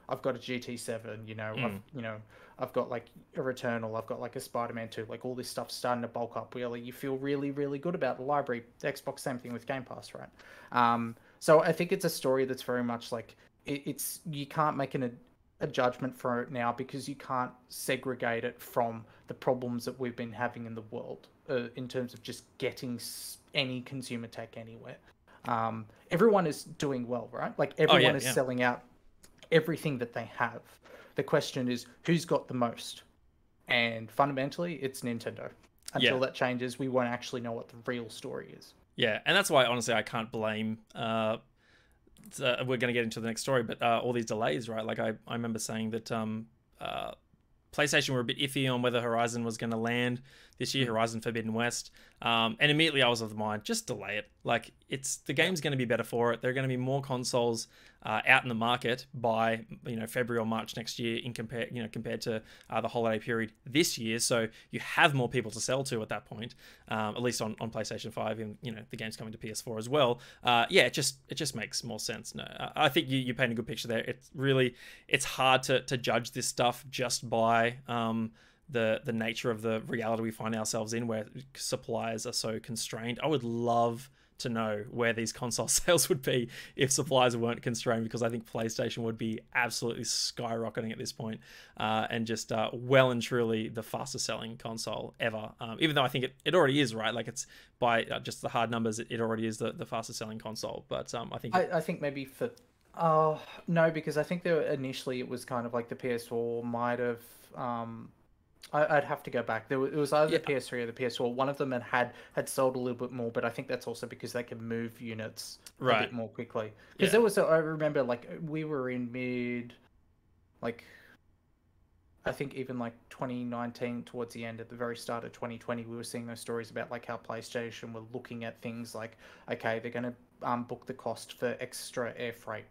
I've got a GT7, you know, I've got like a Returnal, I've got like a Spider-Man 2, like all this stuff's starting to bulk up. Really, you feel really, really good about the library. The Xbox, same thing with Game Pass, right? So I think it's a story that's very much like it's you can't make a judgment for it now, because you can't segregate it from the problems that we've been having in the world in terms of just getting any consumer tech anywhere. Everyone is doing well, right? Like everyone is selling out everything that they have. The question is, who's got the most? And fundamentally, it's Nintendo. Until that changes, we won't actually know what the real story is. Yeah, and that's why, honestly, I can't blame... we're going to get into the next story, but all these delays, right? Like I remember saying that PlayStation were a bit iffy on whether Horizon was going to land this year, Horizon Forbidden West. And immediately I was of the mind, just delay it. Like, the game's going to be better for it. There are going to be more consoles out in the market by February or March next year compared to the holiday period this year. So you have more people to sell to at that point, at least on PlayStation 5, and the game's coming to PS4 as well. It just makes more sense. No, I think you paint a good picture there. It's hard to judge this stuff just by the nature of the reality we find ourselves in, where suppliers are so constrained. I would love to know where these console sales would be if suppliers weren't constrained, because I think PlayStation would be absolutely skyrocketing at this point, and just well and truly the fastest selling console ever, even though I think it already is, right? Like, it's by just the hard numbers, it already is the fastest selling console. But I think maybe for no, because I think initially it was kind of like the PS4 might have I'd have to go back. It was either the PS3 or the PS4. One of them had sold a little bit more, but I think that's also because they could move units a bit more quickly. Because there was, I remember, like, we were in I think even like 2019, towards the end, at the very start of 2020, we were seeing those stories about like how PlayStation were looking at things like, okay, they're going to book the cost for extra air freight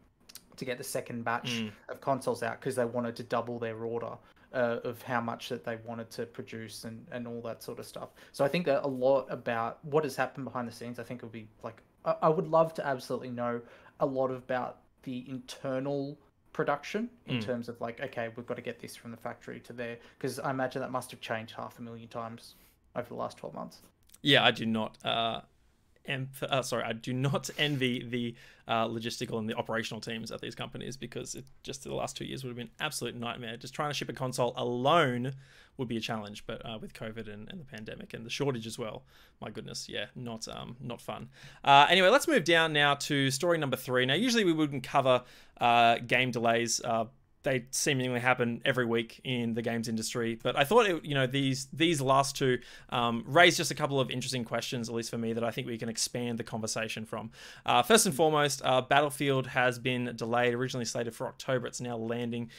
to get the second batch of consoles out, because they wanted to double their order of how much that they wanted to produce and all that sort of stuff. So I think that a lot about what has happened behind the scenes, I think it would be like, I would love to absolutely know a lot about the internal production in terms of like, okay, we've got to get this from the factory to there, because I imagine that must have changed 500,000 times over the last 12 months. Yeah, I do not I do not envy the logistical and the operational teams at these companies, because it just the last 2 years would have been an absolute nightmare. Just trying to ship a console alone would be a challenge, but with COVID and the pandemic and the shortage as well, my goodness, not fun. Anyway, let's move down now to story number 3. Now, usually we wouldn't cover game delays. They seemingly happen every week in the games industry, but I thought these last two raised just a couple of interesting questions, at least for me, that I think we can expand the conversation from. First and foremost, Battlefield has been delayed, originally slated for October. It's now landing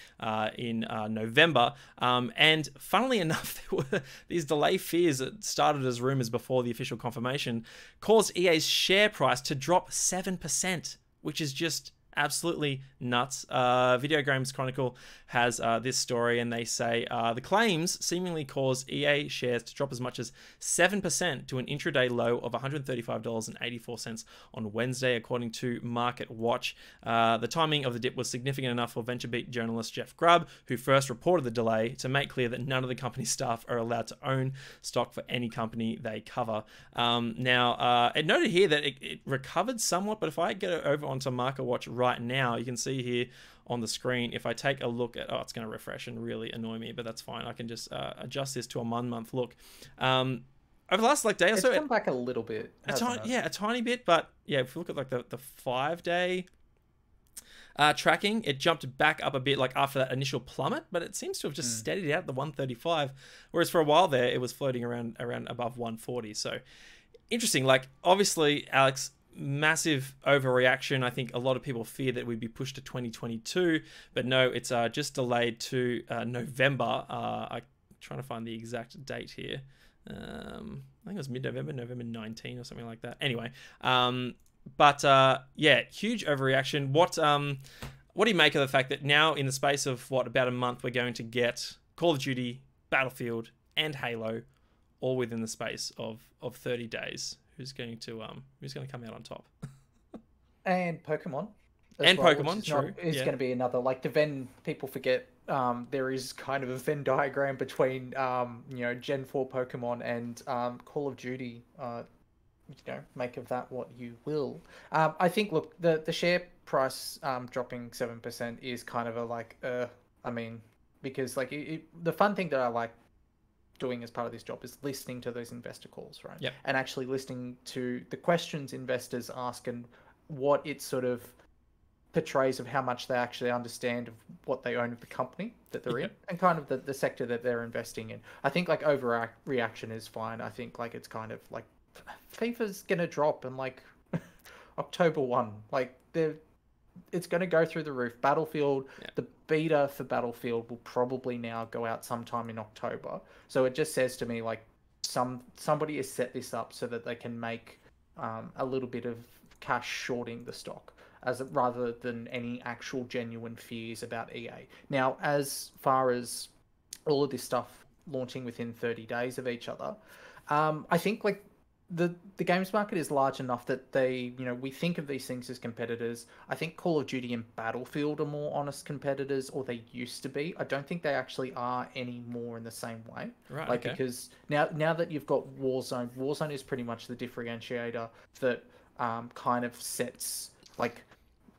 in November, and funnily enough, these delay fears that started as rumors before the official confirmation caused EA's share price to drop 7%, which is just absolutely nuts. Video Games Chronicle has this story, and they say the claims seemingly caused EA shares to drop as much as 7% to an intraday low of $135.84 on Wednesday, according to Market Watch. The timing of the dip was significant enough for VentureBeat journalist Jeff Grubb, who first reported the delay, to make clear that none of the company's staff are allowed to own stock for any company they cover. Now, it noted here that it recovered somewhat, but if I get it over onto Market Watch right now, you can see here on the screen, if I take a look at, it's going to refresh and really annoy me, but that's fine. I can just adjust this to a 1 month look. Over the last day or so, it's come back a little bit. A tiny bit, but yeah, if you look at like the 5-day tracking, it jumped back up a bit like after that initial plummet, but it seems to have just steadied out at the 135, whereas for a while there it was floating around above 140. So interesting. Like, obviously, Alex, massive overreaction. I think a lot of people fear that we'd be pushed to 2022, but no, it's just delayed to November. I'm trying to find the exact date here. I think it was mid-November, November 19 or something like that. Anyway, but huge overreaction. What do you make of the fact that now, in the space of about a month, we're going to get Call of Duty, Battlefield, and Halo all within the space of 30 days? Who's going to come out on top? And Pokemon. Pokemon, true. Is going to be another, like, the Venn, people forget, there is kind of a Venn diagram between, Gen 4 Pokemon and Call of Duty. Make of that what you will. I think, look, the share price dropping 7% is kind of a, because, like, the fun thing that I like doing as part of this job is listening to those investor calls, right? Yep. And actually listening to the questions investors ask and what it sort of portrays of how much they actually understand of what they own of the company that they're in, and kind of the sector that they're investing in. I think, like, overreaction is fine. I think, like, it's kind of like FIFA's gonna drop in like October 1. Like, it's going to go through the roof. Battlefield, the beta for Battlefield will probably now go out sometime in October. So it just says to me, like, somebody has set this up so that they can make a little bit of cash shorting the stock, rather than any actual genuine fears about EA. Now, as far as all of this stuff launching within 30 days of each other, I think like the games market is large enough that we think of these things as competitors. I think Call of Duty and Battlefield are more honest competitors, or they used to be. I don't think they actually are anymore in the same way. Right. Like, okay. because now that you've got Warzone is pretty much the differentiator that kind of sets, like,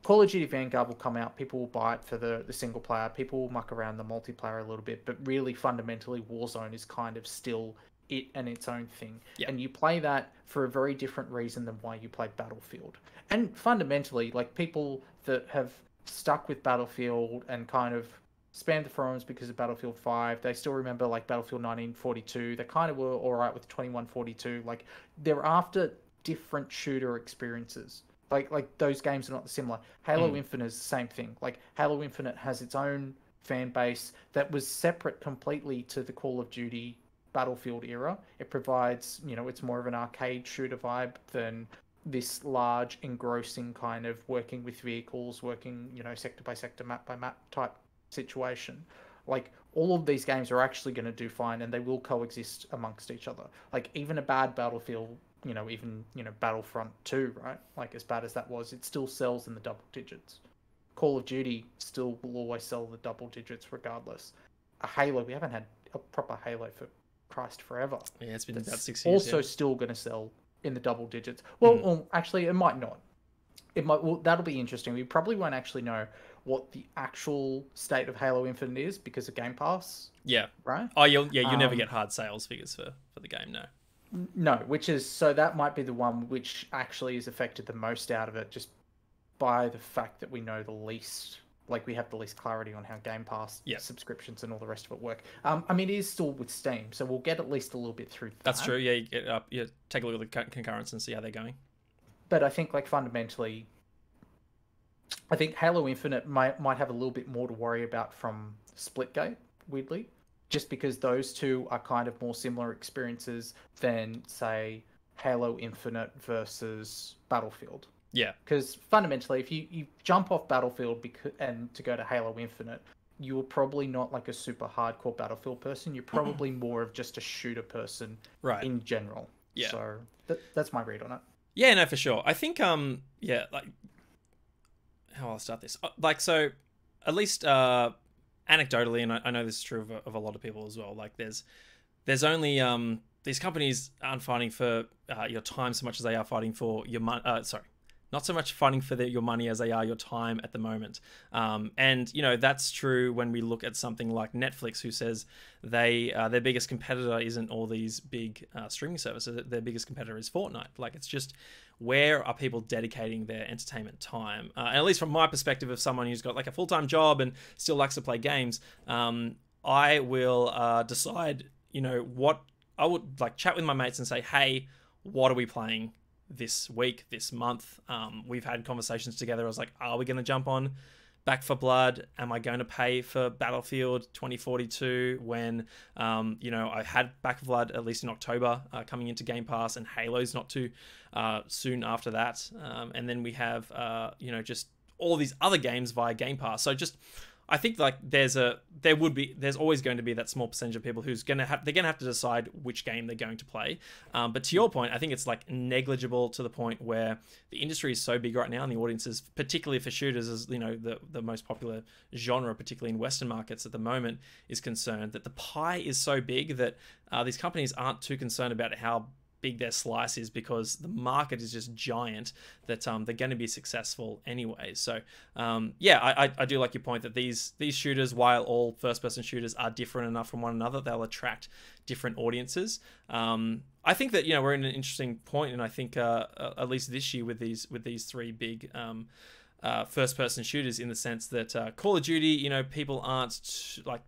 Call of Duty Vanguard will come out, people will buy it for the single player, people will muck around the multiplayer a little bit, but really fundamentally Warzone is kind of still it and its own thing. Yeah. And you play that for a very different reason than why you play Battlefield. And fundamentally, like, people that have stuck with Battlefield and kind of spammed the forums because of Battlefield 5, they still remember like Battlefield 1942, they kind of were alright with 2142. Like, they're after different shooter experiences. Like those games are not similar. Halo Infinite is the same thing. Like, Halo Infinite has its own fan base that was separate completely to the Call of Duty Battlefield era. It provides, it's more of an arcade shooter vibe than this large, engrossing kind of working with vehicles, working, sector by sector, map by map type situation. Like, all of these games are actually going to do fine, and they will coexist amongst each other. Like, even a bad Battlefield, even Battlefront 2, right? Like, as bad as that was, it still sells in the double digits. Call of Duty still will always sell the double digits regardless. A Halo, we haven't had a proper Halo for Christ forever. Yeah, it's been about 6 years. Also, still going to sell in the double digits. Well, actually, it might not. It might. Well, that'll be interesting. We probably won't actually know what the actual state of Halo Infinite is because of Game Pass. Yeah. Right. Oh, you'll never get hard sales figures for the game. No. No, which is, so that might be the one which actually is affected the most out of it, just by the fact that we know the least. Like, we have the least clarity on how Game Pass subscriptions and all the rest of it work. I mean, it is still with Steam, so we'll get at least a little bit through that. That's true. Yeah, you take a look at the concurrence and see how they're going. But I think, like, fundamentally, I think Halo Infinite might have a little bit more to worry about from Splitgate, weirdly, just because those two are kind of more similar experiences than, say, Halo Infinite versus Battlefield. Yeah. Because fundamentally, if you jump off Battlefield and to go to Halo Infinite, you are probably not like a super hardcore Battlefield person. You're probably more of just a shooter person, right, in general. Yeah. So that's my read on it. Yeah, no, for sure. I think, yeah, like, how I'll start this. Like, so, at least anecdotally, and I know this is true of a lot of people as well, like, there's only, these companies aren't fighting for your time so much as they are fighting for your money. Not so much fighting for your money as they are your time at the moment. And, that's true when we look at something like Netflix, who says their biggest competitor isn't all these big streaming services. Their biggest competitor is Fortnite. Like, it's just, where are people dedicating their entertainment time? And at least from my perspective, of someone who's got like a full-time job and still likes to play games, I will decide, what I would like chat with my mates and say, hey, what are we playing this week, this month? We've had conversations together. I was like, are we going to jump on Back 4 Blood? Am I going to pay for Battlefield 2042 when, I had Back 4 Blood at least in October coming into Game Pass, and Halo's not too soon after that. And then we have, just all these other games via Game Pass. So just, I think like there's always going to be that small percentage of people they're gonna have to decide which game they're going to play. But to your point, I think it's like negligible to the point where the industry is so big right now, and the audiences, particularly for shooters, as the most popular genre, particularly in Western markets at the moment, is concerned, that the pie is so big that these companies aren't too concerned about how big their slice is, because the market is just giant, that they're going to be successful anyway. So I do like your point that these shooters, while all first-person shooters are different enough from one another, they'll attract different audiences. I think that we're in an interesting point, and I think at least this year with these three big first-person shooters, in the sense that Call of Duty, people aren't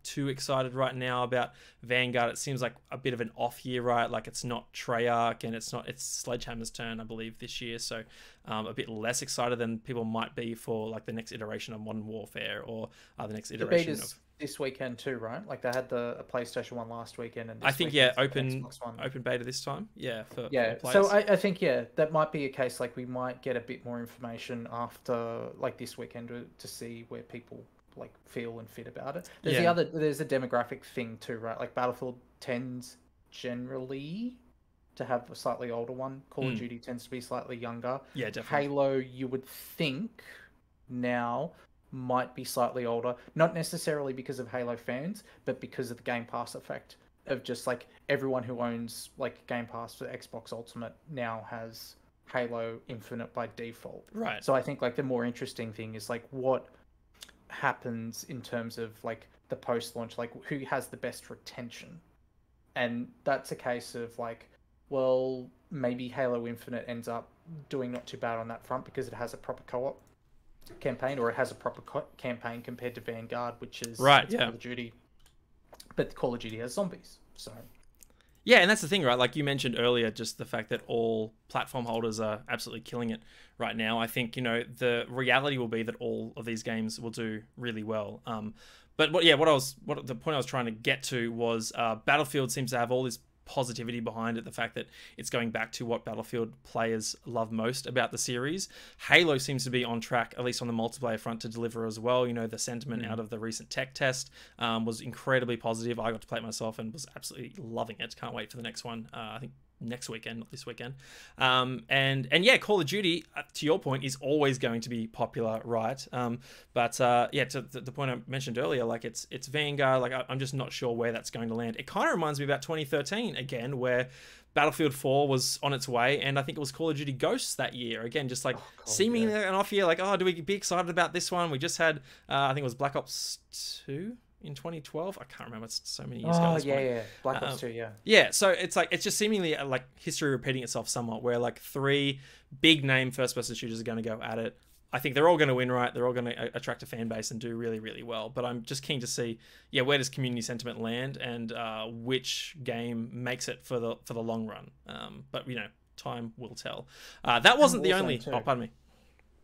too excited right now about Vanguard. It seems like a bit of an off year, right? Like, it's not Treyarch, and it's Sledgehammer's turn, I believe, this year. So a bit less excited than people might be for like the next iteration of Modern Warfare, or the next iteration of this weekend too, right? Like they had the a PlayStation one last weekend, and I this think weekend open Xbox One. open beta this time. Yeah, for all Yeah, players. so I think that might be a case like we might get a bit more information after like this weekend to see where people like feel and fit about it. There's a demographic thing too, right? Like Battlefield tends generally to have a slightly older one. Call of Duty tends to be slightly younger. Yeah, definitely. Halo, you would think now might be slightly older, not necessarily because of Halo fans, but because of the Game Pass effect of just like everyone who owns like Game Pass for Xbox Ultimate now has Halo Infinite by default. Right. So I think like the more interesting thing is like what happens in terms of like the post launch, like who has the best retention. And that's a case of like, well, maybe Halo Infinite ends up doing not too bad on that front because it has a proper co-op campaign, or it has a proper campaign compared to Vanguard, which is Call of Duty. But Call of Duty has zombies, so yeah, and that's the thing, right? Like you mentioned earlier, just the fact that all platform holders are absolutely killing it right now. I think the reality will be that all of these games will do really well. But the point I was trying to get to was Battlefield seems to have all this positivity behind it, the fact that it's going back to what Battlefield players love most about the series. Halo seems to be on track, at least on the multiplayer front, to deliver as well. The sentiment out of the recent tech test was incredibly positive. I got to play it myself and was absolutely loving it. Can't wait for the next one. I think next weekend, not this weekend. And yeah, Call of Duty, to your point, is always going to be popular, right? But to the point I mentioned earlier, like it's Vanguard. Like I'm just not sure where that's going to land. It kind of reminds me about 2013 again, where Battlefield 4 was on its way, and I think it was Call of Duty Ghosts that year. Again, just like seemingly an off year. Like, do we be excited about this one? We just had, I think it was Black Ops 2. In 2012, I can't remember. It's so many years ago. Black Ops 2, yeah. Yeah, so it's like it's just seemingly like history repeating itself somewhat, where like 3 big name first-person shooters are going to go at it. I think they're all going to win, right? They're all going to attract a fan base and do really, really well. But I'm just keen to see, where does community sentiment land, and which game makes it for the long run. But time will tell. That wasn't the only. Oh, pardon me.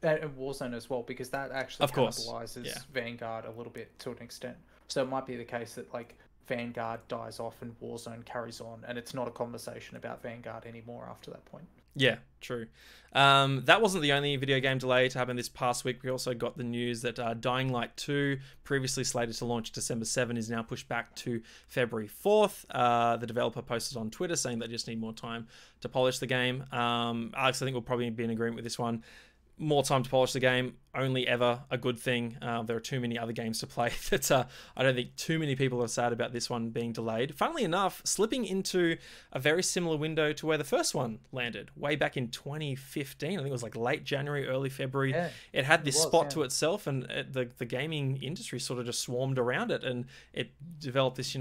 And Warzone as well, because that actually cannibalizes Vanguard a little bit to an extent. So it might be the case that like Vanguard dies off and Warzone carries on, and it's not a conversation about Vanguard anymore after that point. Yeah, true. That wasn't the only video game delay to happen this past week. We also got the news that Dying Light 2, previously slated to launch December 7, is now pushed back to February 4th. The developer posted on Twitter saying they just need more time to polish the game. Alex, I think we'll probably be in agreement with this one. More time to polish the game, only ever a good thing. There are too many other games to play that I don't think too many people are sad about this one being delayed. Funnily enough, slipping into a very similar window to where the first one landed, way back in 2015. I think it was like late January, early February. Yeah, it had this spot to itself, and the gaming industry sort of just swarmed around it, and it developed this,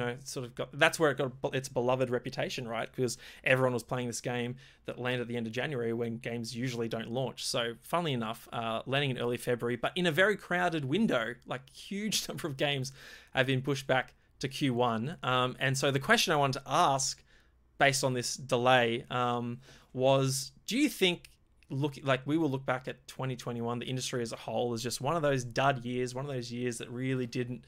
that's where it got its beloved reputation, right? Because everyone was playing this game that landed at the end of January when games usually don't launch. So funnily enough, landing in early February, but in a very crowded window, like huge number of games have been pushed back to Q1. And so the question I wanted to ask based on this delay was, do you think we will look back at 2021, the industry as a whole, as just one of those dud years, one of those years that really didn't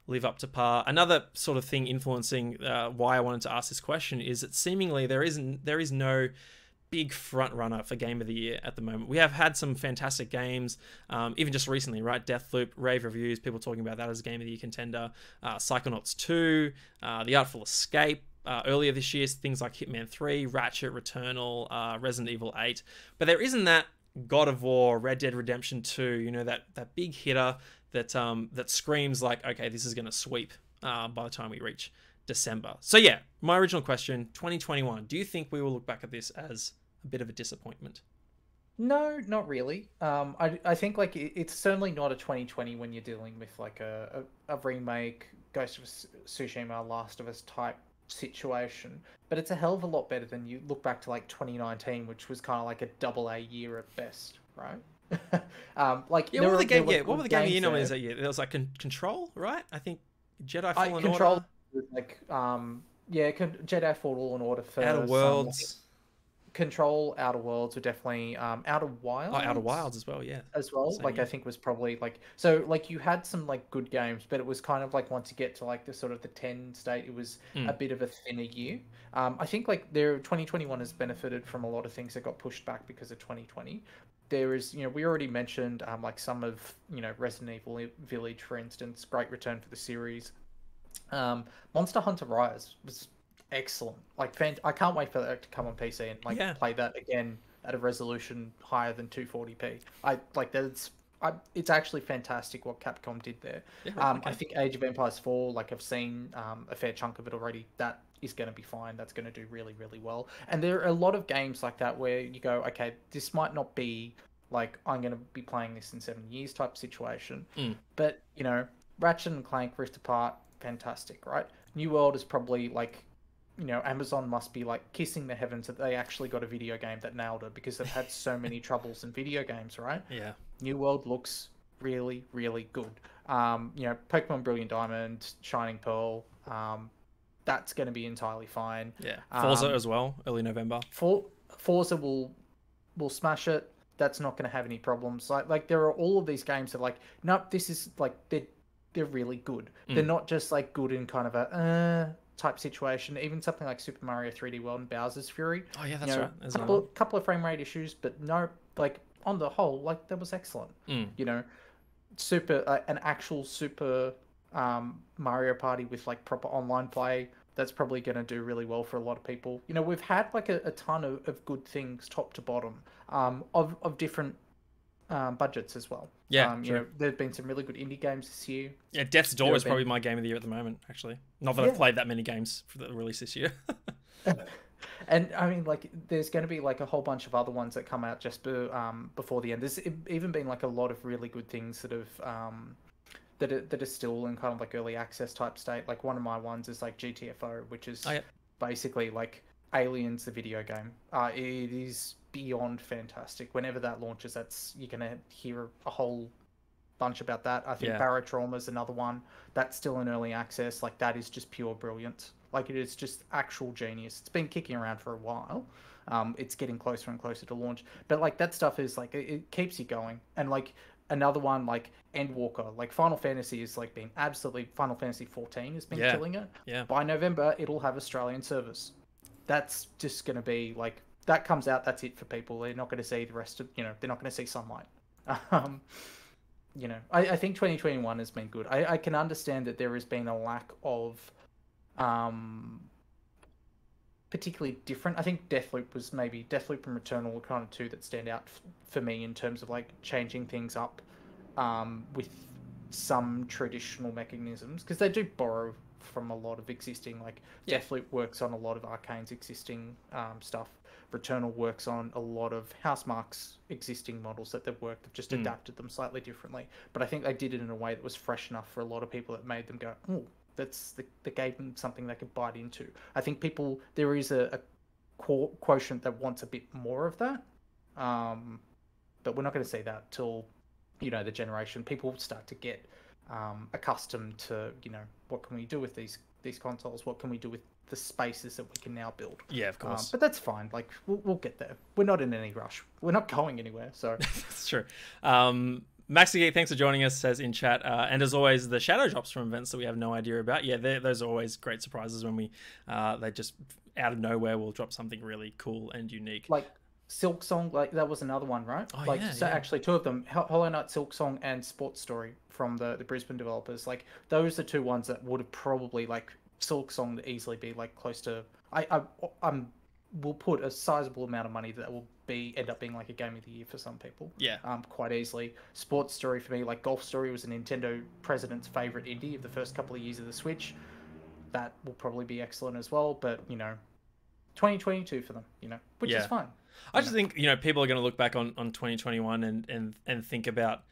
live up to par? Another sort of thing influencing why I wanted to ask this question is that seemingly there is no big front runner for Game of the Year at the moment. We have had some fantastic games, even just recently, right? Deathloop, rave reviews, people talking about that as a Game of the Year contender. Psychonauts 2, The Artful Escape. Earlier this year, things like Hitman 3, Ratchet, Returnal, Resident Evil 8. But there isn't that God of War, Red Dead Redemption 2, that big hitter that screams like, okay, this is going to sweep by the time we reach December. So yeah, my original question, 2021, do you think we will look back at this as a bit of a disappointment? No, not really. I think like it's certainly not a 2020 when you're dealing with like a remake, Ghost of Tsushima, Last of Us type situation, but it's a hell of a lot better than you look back to like 2019, which was kind of like a AA year at best, right? What were the game of year nominees that year? There was like Control, right? I think Jedi Fallen Order. Like Jedi Fallen Order first. Outer Worlds. Control, Outer Worlds were definitely Outer Oh, Outer Wilds Wilds as well, yeah. as well. Same Like I year. think was probably like so like you had some like good games, but it was kind of like once you get to like the sort of the 10 state, it was a Mm. bit of a thinner year. I think like their 2021 has benefited from a lot of things that got pushed back because of 2020. There is, you know, we already mentioned like some of, you know, Resident Evil Village, for instance, great return for the series. Monster Hunter Rise was excellent. Like, I can't wait for that to come on PC and like Yeah. play that again at a resolution higher than 240p. I like that's. It's actually fantastic what Capcom did there. Yeah, right, I okay. think Age of Empires 4, like I've seen a fair chunk of it already. That is going to be fine. That's going to do really, really well. And there are a lot of games like that where you go, okay, this might not be like I'm going to be playing this in 7 years type situation, Mm. but you know, Ratchet and Clank Rift Apart, fantastic, right? New World is probably like, you know, Amazon must be like kissing the heavens that they actually got a video game that nailed it because they've had so many troubles in video games, right? Yeah. New World looks really, really good. You know, Pokemon Brilliant Diamond, Shining Pearl, that's going to be entirely fine. Yeah. Forza as well, early November. Forza will smash it. That's not going to have any problems. Like there are all of these games that like, nope, this is like they're really good. They're not just like good in kind of a type situation. Even something like Super Mario 3D World and Bowser's Fury. Oh yeah, that's you know, right. There's couple of frame rate issues, but no, like on the whole, like that was excellent. You know, an actual super Mario Party with like proper online play. That's probably going to do really well for a lot of people. You know, we've had like a ton of good things top to bottom of different budgets as well. Yeah, You true. know, there's been some really good indie games this year. Yeah, Death's Door There is have probably been, my game of the year at the moment, actually. Not that I've yeah. played that many games for the release this year. And I mean, like, there's going to be like a whole bunch of other ones that come out just before the end. There's even been like a lot of really good things that have that are still in kind of like early access type state. Like one of my ones is like GTFO, which is Oh, yeah. basically like Aliens, the video game. It is beyond fantastic. Whenever that launches, you're gonna hear a whole bunch about that. I think Yeah. Barotrauma is another one that's still in early access. Like that is just pure brilliance. Like it is just actual genius. It's been kicking around for a while. It's getting closer and closer to launch, but like that stuff is like it keeps you going. And like another one like Endwalker, like Final Fantasy is like been absolutely Final Fantasy 14 has been Yeah. killing it. Yeah. By November, it'll have Australian service. That's just going to be like that comes out. That's it for people. They're not going to see the rest of they're not going to see sunlight. Um, I think 2021 has been good. I can understand that there has been a lack of particularly different. I think Deathloop and Returnal were kind of two that stand out for me in terms of like changing things up with some traditional mechanisms because they do borrow from a lot of existing Deathloop works on a lot of Arcane's existing stuff. Returnal works on a lot of Housemarque's existing models that they've worked. They've just adapted them slightly differently. But I think they did it in a way that was fresh enough for a lot of people that made them go, oh, that gave them something they could bite into. I think there is a quotient that wants a bit more of that. But we're not going to see that till, the generation. People start to get accustomed to, what can we do with these consoles? What can we do with the spaces that we can now build? Yeah, of course. But that's fine. Like we'll get there. We're not in any rush. We're not going anywhere. So That's true. Maxi, thanks for joining us, says in chat. And as always, the shadow drops from events that we have no idea about. Yeah, those are always great surprises when they just out of nowhere will drop something really cool and unique. Like Silk Song, like that was another one, right? Oh, yeah, so actually two of them, Hollow Knight, Silk Song, and Sports Story from the Brisbane developers. Like those are two ones that would have probably Silk Song to easily be close to. We'll put a sizable amount of money that will end up being like a game of the year for some people. Yeah. Quite easily. Sports Story for me, Golf Story was a Nintendo president's favorite indie of the first couple of years of the Switch. That will probably be excellent as well. But 2022 for them, which is fine. I just think people are going to look back on 2021 and think about.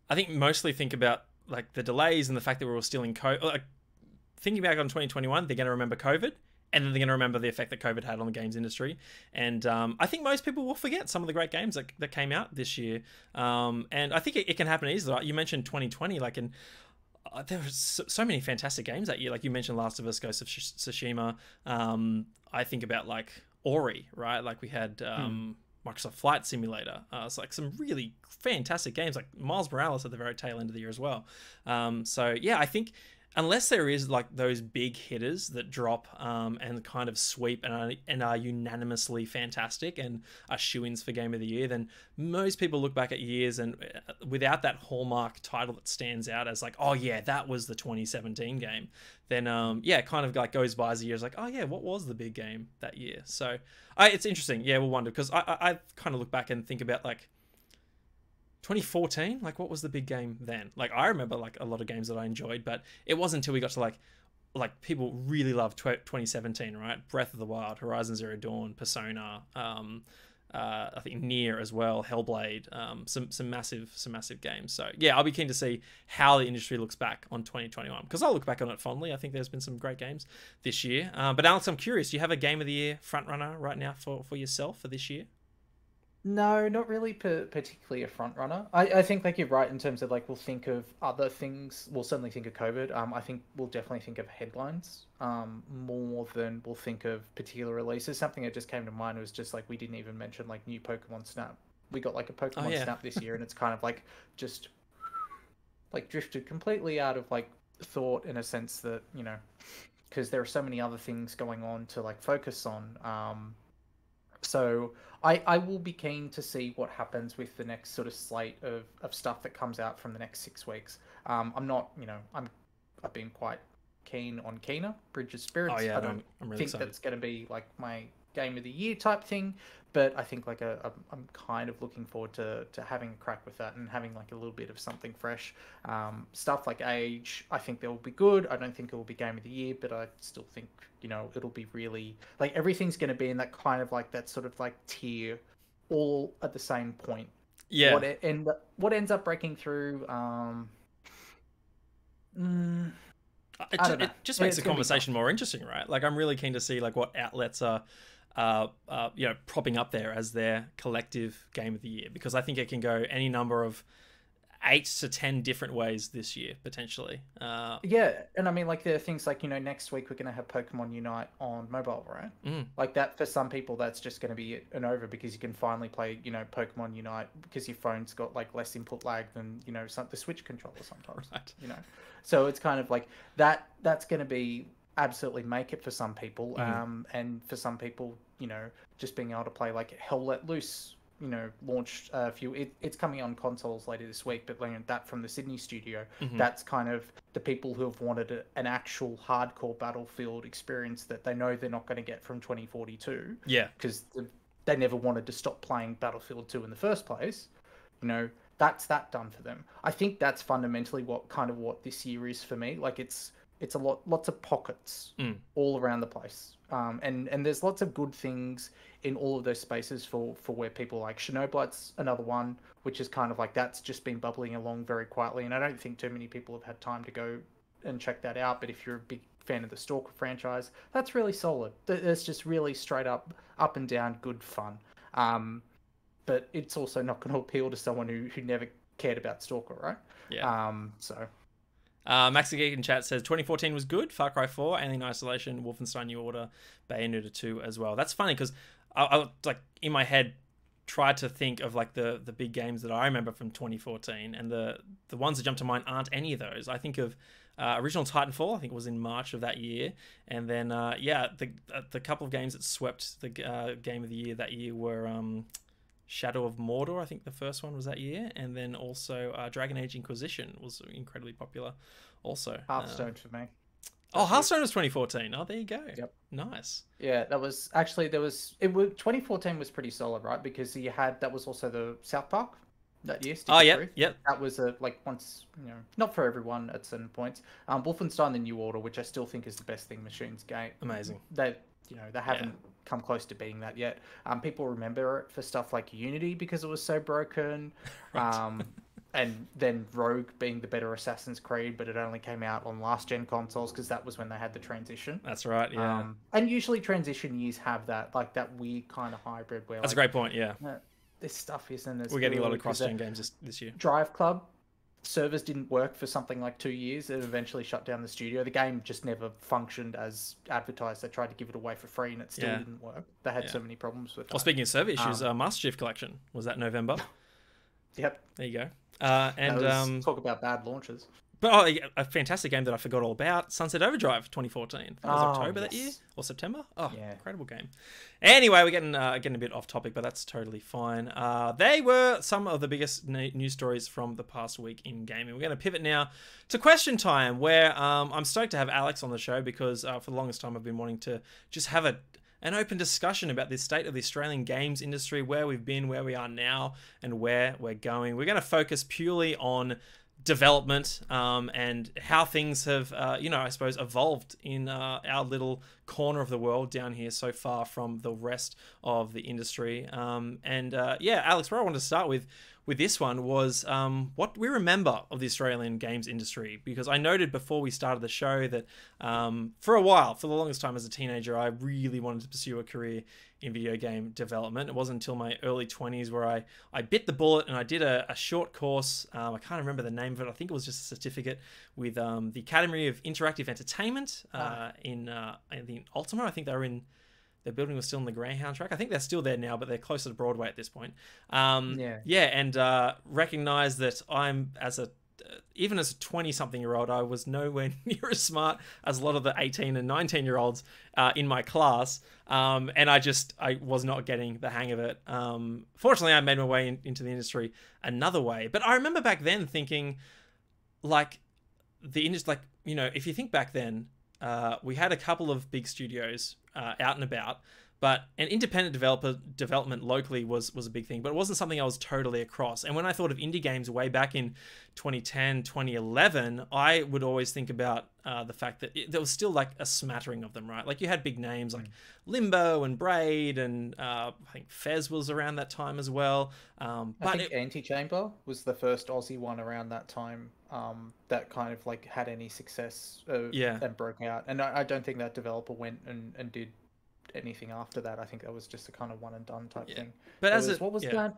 I think mostly think about the delays and the fact that we're all still in COVID. Thinking back on 2021, they're going to remember COVID. And then they're going to remember the effect that COVID had on the games industry. And I think most people will forget some of the great games that came out this year. And I think it can happen easily. You mentioned 2020, and there were so many fantastic games that year. Like you mentioned Last of Us, Ghost of Tsushima. I think about Ori, right? Like we had Microsoft Flight Simulator. It's like some really fantastic games, like Miles Morales at the very tail end of the year as well. So yeah, I think unless there is like those big hitters that drop and kind of sweep and are unanimously fantastic and are shoo-ins for Game of the Year, then most people look back at years and without that hallmark title that stands out as like, oh yeah, that was the 2017 game, then yeah, it kind of like goes by as a year. It's like, oh yeah, what was the big game that year? So it's interesting. Yeah, we'll wonder, because I kind of look back and think about like 2014, like what was the big game then? Like I remember like a lot of games that I enjoyed, but it wasn't until we got to like people really loved 2017, right? Breath of the Wild, Horizon Zero Dawn, Persona, I think Nier as well, Hellblade, some massive games. So yeah, I'll be keen to see how the industry looks back on 2021, because I'll look back on it fondly. I think there's been some great games this year. But Alex, I'm curious, do you have a Game of the Year frontrunner right now for yourself for this year? No, not really particularly a front runner. I think like you're right in terms of like we'll think of other things. We'll certainly think of COVID. I think we'll definitely think of headlines more than we'll think of particular releases. Something that just came to mind was just like we didn't even mention like new Pokemon Snap. We got like a Pokemon Snap this year, and it's kind of like just like drifted completely out of like thought in a sense that, you know, because there are so many other things going on to like focus on. So I will be keen to see what happens with the next sort of slate of stuff that comes out from the next 6 weeks. I'm not, you know, I've been quite keen on Kena, Bridge of Spirits. Oh yeah, I don't I'm really think excited. that's going to be like my Game of the Year type thing, but I think like I'm kind of looking forward to having a crack with that and having like a little bit of something fresh. Stuff like Age, I think that will be good. I don't think it will be Game of the Year, but I still think, you know, it'll be really like everything's going to be in that kind of like that sort of like tier, all at the same point. Yeah. What ends up breaking through? It just makes the conversation more interesting, right? Like I'm really keen to see like what outlets are you know, propping up there as their collective Game of the Year, because I think it can go any number of 8 to 10 different ways this year potentially. Yeah, and I mean like there are things like, you know, next week we're going to have Pokemon Unite on mobile, right? Like that for some people that's just going to be an over, because you can finally play, you know, Pokemon Unite because your phone's got like less input lag than, you know, the Switch controller sometimes, right. You know. So it's kind of like that's going to be absolutely make it for some people, and for some people, you know, just being able to play like Hell Let Loose, you know, launched a few. It's coming on consoles later this week, but like that from the Sydney studio, that's kind of the people who have wanted an actual hardcore Battlefield experience that they know they're not going to get from 2042. Yeah, because they never wanted to stop playing Battlefield 2 in the first place. You know, that's that done for them. I think that's fundamentally what this year is for me. Like it's lots of pockets all around the place, and there's lots of good things in all of those spaces for where people like Xenoblight's another one, which is kind of like that's just been bubbling along very quietly, and I don't think too many people have had time to go and check that out. But if you're a big fan of the Stalker franchise, that's really solid. It's just really straight up and down good fun. But it's also not going to appeal to someone who never cared about Stalker, right? Yeah. So. Max the Geek in chat says 2014 was good. Far Cry 4, Alien Isolation, Wolfenstein New Order, Bayonetta 2 as well. That's funny because I like in my head tried to think of like the big games that I remember from 2014, and the ones that jump to mind aren't any of those. I think of original Titanfall. I think it was in March of that year, and then yeah, the couple of games that swept the Game of the Year that year were Shadow of Mordor, I think the first one was that year, and then also Dragon Age Inquisition was incredibly popular also. Hearthstone for me. Oh, Hearthstone was 2014. Oh, there you go. Yep. Nice. Yeah, that was actually 2014 was pretty solid, right? Because you had that was also the South Park that year. Oh yeah, yep. That was like once, you know, not for everyone at certain points. Wolfenstein: The New Order, which I still think is the best Thing Machines game. Amazing. They haven't come close to being that yet. People remember it for stuff like Unity because it was so broken. Right. And then Rogue being the better Assassin's Creed, but it only came out on last gen consoles because that was when they had the transition. That's right, yeah. And usually transition years have that, like that weird kind of hybrid where that's like, a great point, yeah. This stuff isn't as We're getting a lot of cross-gen games this year. Drive Club, servers didn't work for something like 2 years. It eventually shut down the studio. The game just never functioned as advertised. They tried to give it away for free, and it still didn't work. They had so many problems with that. Well, speaking of server issues, Master Chief Collection was that November. Yep. There you go. And talk about bad launches. But a fantastic game that I forgot all about, Sunset Overdrive 2014. I think it was October that year or September. Oh, yeah. Incredible game. Anyway, we're getting a bit off topic, but that's totally fine. They were some of the biggest news stories from the past week in gaming. We're going to pivot now to question time, where I'm stoked to have Alex on the show because for the longest time I've been wanting to just have an open discussion about the state of the Australian games industry, where we've been, where we are now, and where we're going. We're going to focus purely on development and how things have, I suppose, evolved in our little corner of the world down here so far from the rest of the industry. Alex, where I wanted to start with this one was what we remember of the Australian games industry, because I noted before we started the show that for the longest time as a teenager, I really wanted to pursue a career in video game development. It wasn't until my early 20s where I bit the bullet and I did a short course. I can't remember the name of it. I think it was just a certificate with the Academy of Interactive Entertainment in Ultima. I think their building was still in the Greyhound track. I think they're still there now, but they're closer to Broadway at this point. Recognize that even as a 20-something-year-old, I was nowhere near as smart as a lot of the 18 and 19-year-olds in my class, and I was not getting the hang of it. Fortunately, I made my way into the industry another way. But I remember back then thinking, like, the industry, if you think back then, we had a couple of big studios out and about, but an independent development locally was a big thing, but it wasn't something I was totally across. And when I thought of indie games way back in 2010, 2011, I would always think about the fact that there was still like a smattering of them, right? Like you had big names like Limbo and Braid, and I think Fez was around that time as well. I think Antichamber was the first Aussie one around that time that kind of like had any success and broke out. And I don't think that developer went and did anything after that. I think that was just a kind of one and done type thing. But what was that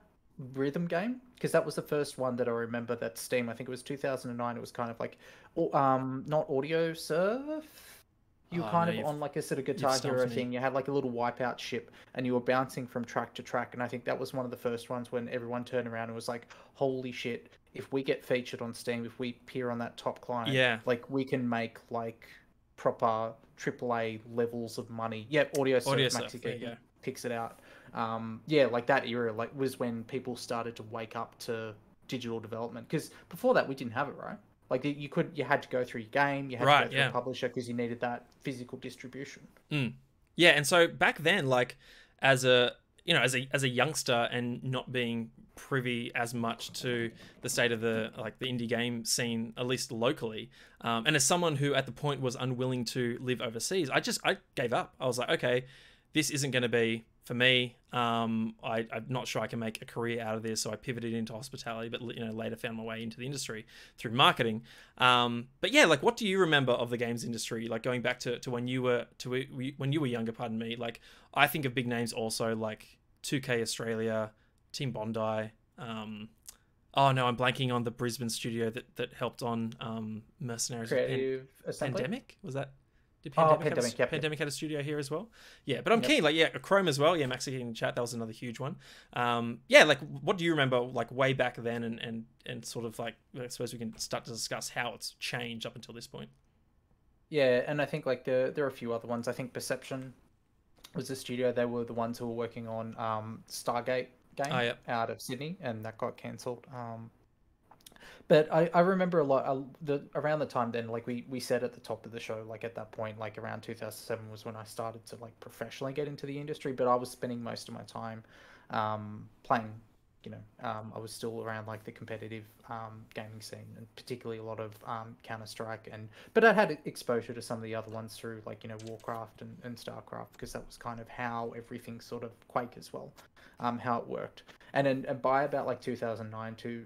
rhythm game? Because that was the first one that I remember that Steam, I think it was 2009. It was kind of like not audio surf. You were kind of on like a sort of Guitar Hero thing. You had like a little wipeout ship and you were bouncing from track to track. And I think that was one of the first ones when everyone turned around and was like, holy shit, if we get featured on Steam, if we appear on that top client, like we can make like proper AAA levels of money. Yeah, audio surf picks it out. Like that era was when people started to wake up to digital development, because before that we didn't have it, right? Like you had to go through your game, you had to go through a publisher because you needed that physical distribution. Yeah, and so back then, like as a youngster and not being privy as much to the state of the indie game scene, at least locally, and as someone who at the point was unwilling to live overseas, I gave up. I was like, okay, this isn't going to be for me. I'm not sure I can make a career out of this, so I pivoted into hospitality, but later found my way into the industry through marketing. But yeah, like, what do you remember of the games industry? Like going back to when you were younger. Pardon me. Like I think of big names also, like 2K Australia, Team Bondi. Oh no, I'm blanking on the Brisbane studio that helped on Mercenaries. Creative Assembly? Pandemic? Was that? Did Pandemic had a studio here as well? Yeah, but I'm keen. Like, yeah, Chrome as well. Yeah, Maxi in chat, that was another huge one. Like, what do you remember, like, way back then, and sort of, like, I suppose we can start to discuss how it's changed up until this point. Yeah, and I think, like, there are a few other ones. I think Perception was the studio. They were the ones who were working on Stargate game out of Sydney, and that got cancelled. But I remember a lot around the time then, like we said at the top of the show, like at that point, like around 2007 was when I started to like professionally get into the industry, but I was spending most of my time playing, I was still around like the competitive gaming scene, and particularly a lot of Counter-Strike, but I had exposure to some of the other ones through like, Warcraft and Starcraft, because that was kind of how everything sort of Quake as well, how it worked. And by about like 2009 to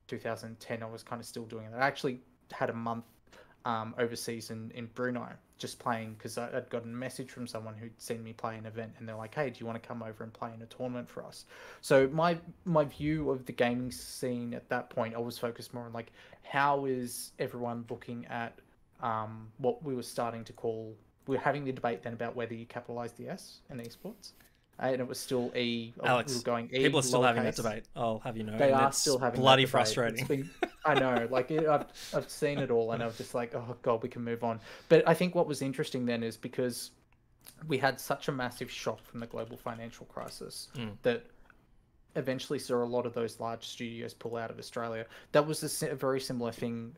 2010, I was kind of still doing it. I actually had a month overseas in Brunei just playing because I'd gotten a message from someone who'd seen me play an event, and they're like, "Hey, do you want to come over and play in a tournament for us?" So my view of the gaming scene at that point, I was focused more on like how is everyone looking at what we were starting to call. We were having the debate then about whether you capitalize the S in esports, and it was still E. Alex, we were going E, people are still having that lowercase. debate. I'll have you know. They and are it's still having bloody that debate. frustrating. I know, like I've seen it all, and I'm just like, oh god, we can move on. But I think what was interesting then is because we had such a massive shock from the global financial crisis that eventually saw a lot of those large studios pull out of Australia. That was a very similar thing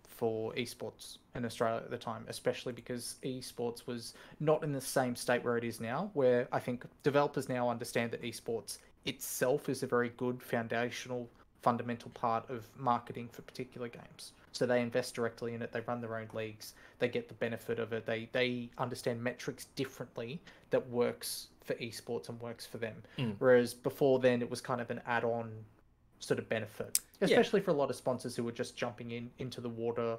for esports in Australia at the time, especially because esports was not in the same state where it is now, where I think developers now understand that esports itself is a very good fundamental part of marketing for particular games. So they invest directly in it, they run their own leagues, they get the benefit of it, they understand metrics differently that works for esports and works for them. Whereas before then it was kind of an add-on sort of benefit, especially for a lot of sponsors who were just jumping into the water.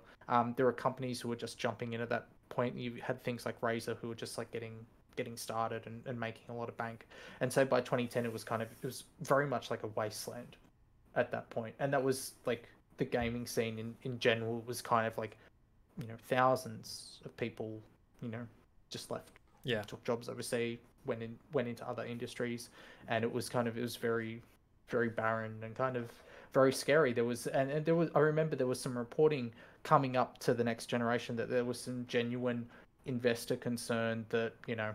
There were companies who were just jumping in at that point. You had things like Razer who were just like getting started and making a lot of bank. And so by 2010 it was very much like a wasteland at that point. And that was like the gaming scene in general was kind of like, you know, thousands of people, you know, just left. Yeah. Took jobs overseas, went into other industries, and it was very, very barren and kind of very scary. I remember there was some reporting coming up to the next generation that there was some genuine investor concern that, you know,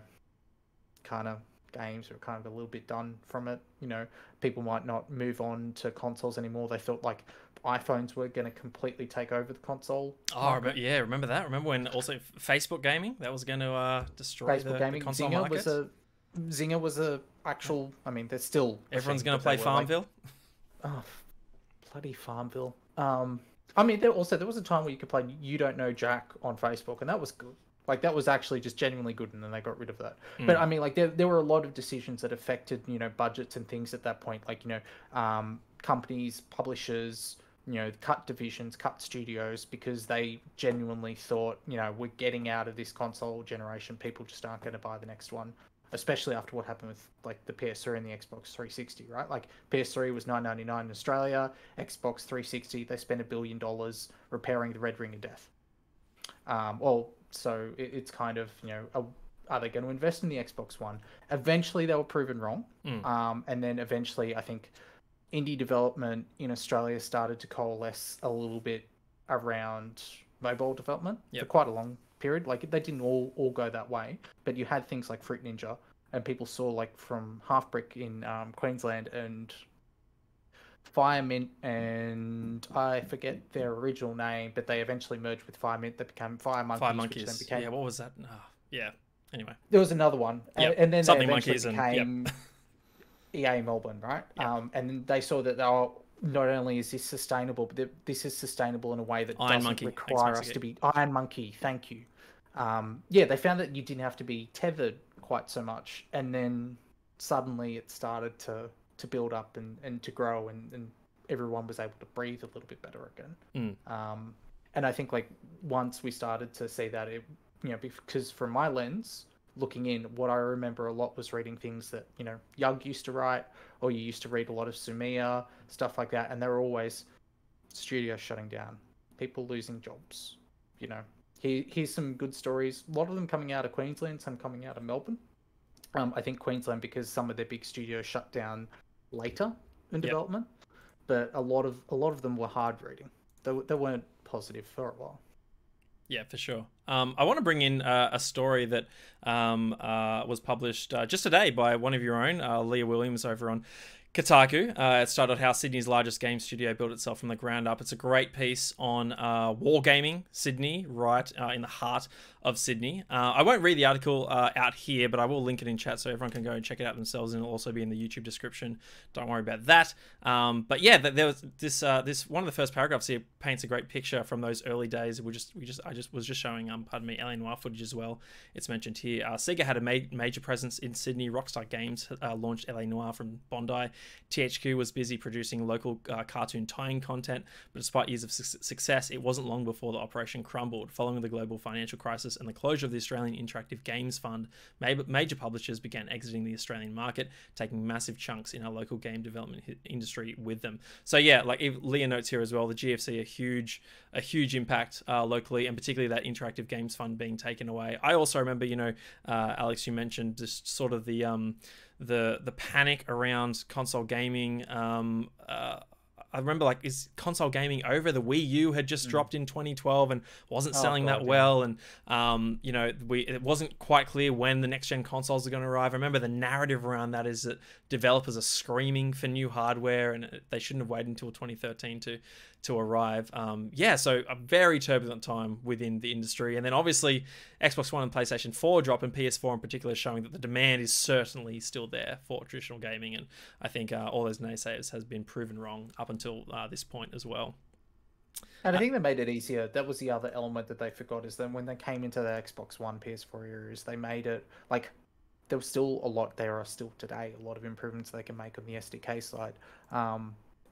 kind of games were kind of a little bit done from it. You know, people might not move on to consoles anymore. They felt like iPhones were going to completely take over the console. Remember that? Remember when also Facebook gaming that was going to destroy the console market? Zynga was a actual. I mean, there's still everyone's going to play Farmville. Like, oh, bloody Farmville. I mean, there was a time where you could play You Don't Know Jack on Facebook, and that was good. Like, that was actually just genuinely good, and then they got rid of that. But, I mean, like, there were a lot of decisions that affected, you know, budgets and things at that point. Like, you know, companies, publishers, you know, cut divisions, cut studios, because they genuinely thought, you know, we're getting out of this console generation. People just aren't going to buy the next one, especially after what happened with, like, the PS3 and the Xbox 360, right? Like, PS3 was $9.99 in Australia. Xbox 360, they spent $1 billion repairing the Red Ring of Death. So it's kind of, you know, are they going to invest in the Xbox One? Eventually, they were proven wrong. And then eventually, I think indie development in Australia started to coalesce a little bit around mobile development for quite a long period. Like, they didn't all go that way, but you had things like Fruit Ninja, and people saw, like, from Half Brick in Queensland and Firemint, and I forget their original name, but they eventually merged with Firemint. They became Fire Monkeys. Which then became... Yeah, what was that? Anyway. There was another one. And then Something they eventually Monkeys became EA Melbourne, right? And then they saw that not only is this sustainable, but this is sustainable in a way that doesn't require us to be... Iron Monkey, thank you. They found that you didn't have to be tethered quite so much. And then suddenly it started to build up and to grow, and everyone was able to breathe a little bit better again. And I think, like, once we started to see that, it, you know, because from my lens looking in, what I remember a lot was reading things that, you know, Yug used to write, or you used to read a lot of Sumiya, stuff like that, and there were always studios shutting down, people losing jobs. You know, here's some good stories, a lot of them coming out of Queensland, some coming out of Melbourne. I think Queensland, because some of their big studios shut down later in development, but a lot of them were hard reading. They weren't positive for a while. Yeah, for sure. I want to bring in a story that was published just today by one of your own, Leah Williams, over on Kotaku. It started how Sydney's largest game studio built itself from the ground up. It's a great piece on wargaming Sydney, right in the heart of Sydney. I won't read the article out here, but I will link it in chat so everyone can go and check it out themselves, and it'll also be in the YouTube description. Don't worry about that. But yeah, there was this one of the first paragraphs here paints a great picture from those early days. I was just showing LA Noire footage as well. It's mentioned here. Sega had a major presence in Sydney. Rockstar Games launched LA Noire from Bondi THQ was busy producing local cartoon tie-in content, but despite years of success, it wasn't long before the operation crumbled. Following the global financial crisis and the closure of the Australian Interactive Games Fund, major publishers began exiting the Australian market, taking massive chunks in our local game development industry with them. So yeah, like Leah notes here as well, the GFC a huge impact locally, and particularly that Interactive Games Fund being taken away. I also remember, Alex, you mentioned just sort of the panic around console gaming. I remember, like, is console gaming over? The Wii U had just dropped in 2012 and wasn't selling that well. And, it wasn't quite clear when the next gen consoles are going to arrive. I remember the narrative around that is that developers are screaming for new hardware and they shouldn't have waited until 2013 to arrive. So a very turbulent time within the industry. And then obviously Xbox One and PlayStation 4 drop, and PS4 in particular, showing that the demand is certainly still there for traditional gaming. And I think all those naysayers has been proven wrong up until this point as well. And I think they made it easier. That was the other element that they forgot, is that when they came into the Xbox One, PS4 eras, they made it like there was still a lot. There are still today a lot of improvements they can make on the SDK side.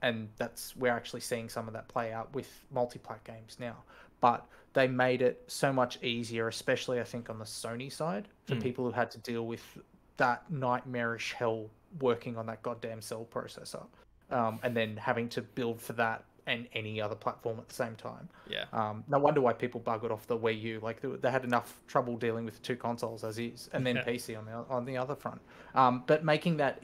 And we're actually seeing some of that play out with multi-plat games now. But they made it so much easier, especially I think on the Sony side, for people who had to deal with that nightmarish hell working on that goddamn cell processor, and then having to build for that and any other platform at the same time. Yeah. No wonder why people buggered off the Wii U. Like they had enough trouble dealing with two consoles as is, and then PC on the other front. But making that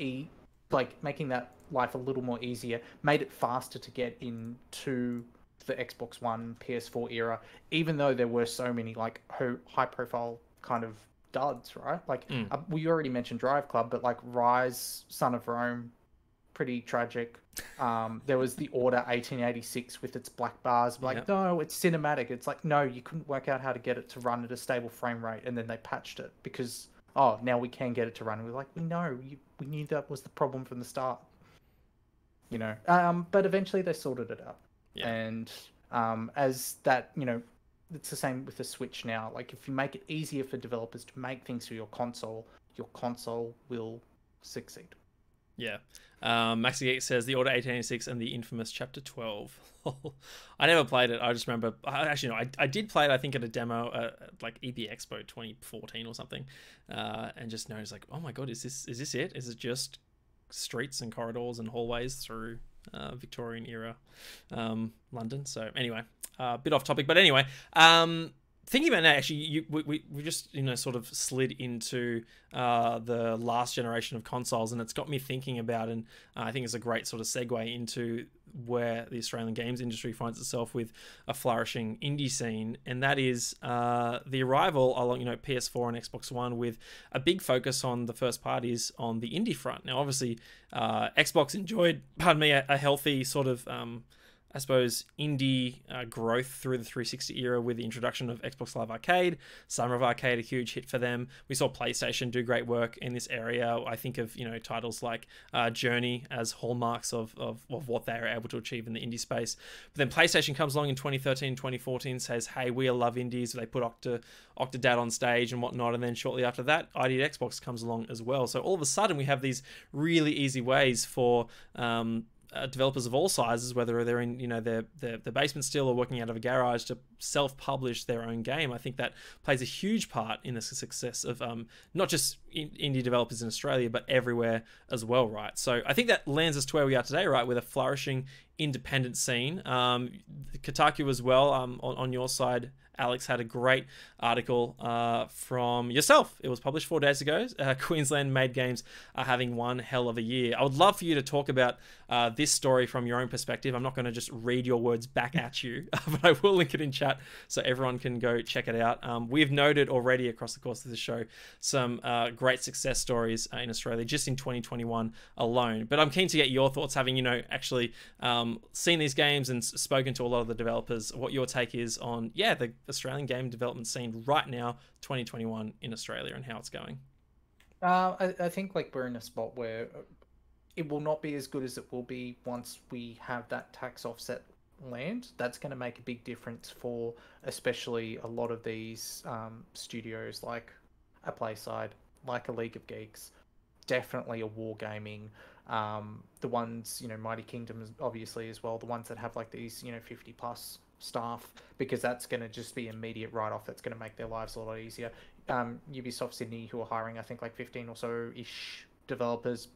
making that life a little more easier, made it faster to get into the Xbox One, PS4 era, even though there were so many like high profile kind of duds, right? Like we already mentioned Drive Club, but like Rise, Son of Rome, pretty tragic. There was the Order 1886 with its black bars. Like, no, it's cinematic. It's like, no, you couldn't work out how to get it to run at a stable frame rate, and then they patched it because now we can get it to run. And we're like, we knew that was the problem from the start. But eventually they sorted it out. Yeah. And as that, it's the same with the Switch now. Like, if you make it easier for developers to make things for your console will succeed. Yeah. Maxi says the Order 1886 and the infamous Chapter 12. I never played it. I just remember. I did play it. I think at a demo, like EP Expo 2014 or something, and just noticed like, oh my god, is this it? Is it just streets and corridors and hallways through Victorian era London? So anyway, a bit off topic, but anyway. Thinking about that, actually, we just sort of slid into the last generation of consoles, and it's got me thinking about, and I think it's a great sort of segue into where the Australian games industry finds itself with a flourishing indie scene, and that is the arrival along PS4 and Xbox One with a big focus on the first parties on the indie front. Now, obviously, Xbox enjoyed, a healthy sort of I suppose, indie growth through the 360 era with the introduction of Xbox Live Arcade. Summer of Arcade, a huge hit for them. We saw PlayStation do great work in this area. I think of, titles like Journey as hallmarks of what they were able to achieve in the indie space. But then PlayStation comes along in 2013, 2014, says, hey, we love indies. They put Octodad on stage and whatnot. And then shortly after that, ID at Xbox comes along as well. So all of a sudden, we have these really easy ways for developers of all sizes, whether they're in their basement still or working out of a garage, to self-publish their own game. I think that plays a huge part in the success of not just indie developers in Australia, but everywhere as well, right? So I think that lands us to where we are today, right, with a flourishing independent scene. Kotaku as well, on your side, Alex, had a great article from yourself. It was published 4 days ago. Queensland-made games are having one hell of a year. I would love for you to talk about this story from your own perspective. I'm not going to just read your words back at you, but I will link it in chat so everyone can go check it out. We've noted already across the course of the show some great success stories in Australia just in 2021 alone. But I'm keen to get your thoughts, having actually seen these games and spoken to a lot of the developers, what your take is on the Australian game development scene right now, 2021 in Australia, and how it's going. I think we're in a spot where it will not be as good as it will be once we have that tax offset land. That's going to make a big difference for especially a lot of these studios like a Playside, like a League of Geeks, definitely a Wargaming, The ones, Mighty Kingdom obviously as well, the ones that have like these, 50 plus staff, because that's going to just be immediate write-off. That's going to make their lives a lot easier. Ubisoft Sydney, who are hiring, I think like 15 or so ish developers,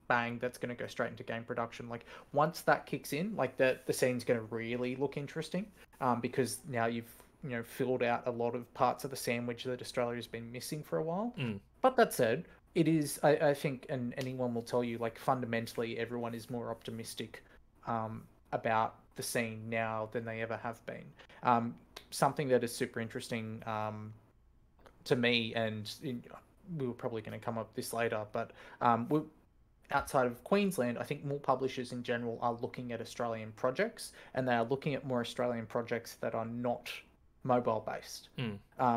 bang, that's going to go straight into game production. Like once that kicks in, like the scene's going to really look interesting, because now you've filled out a lot of parts of the sandwich that Australia's been missing for a while. But that said, it is, I think, and anyone will tell you, like fundamentally everyone is more optimistic about the scene now than they ever have been. Something that is super interesting to me, and we were probably going to come up with this later, but outside of Queensland, I think more publishers in general are looking at Australian projects, and they are looking at more Australian projects that are not mobile based.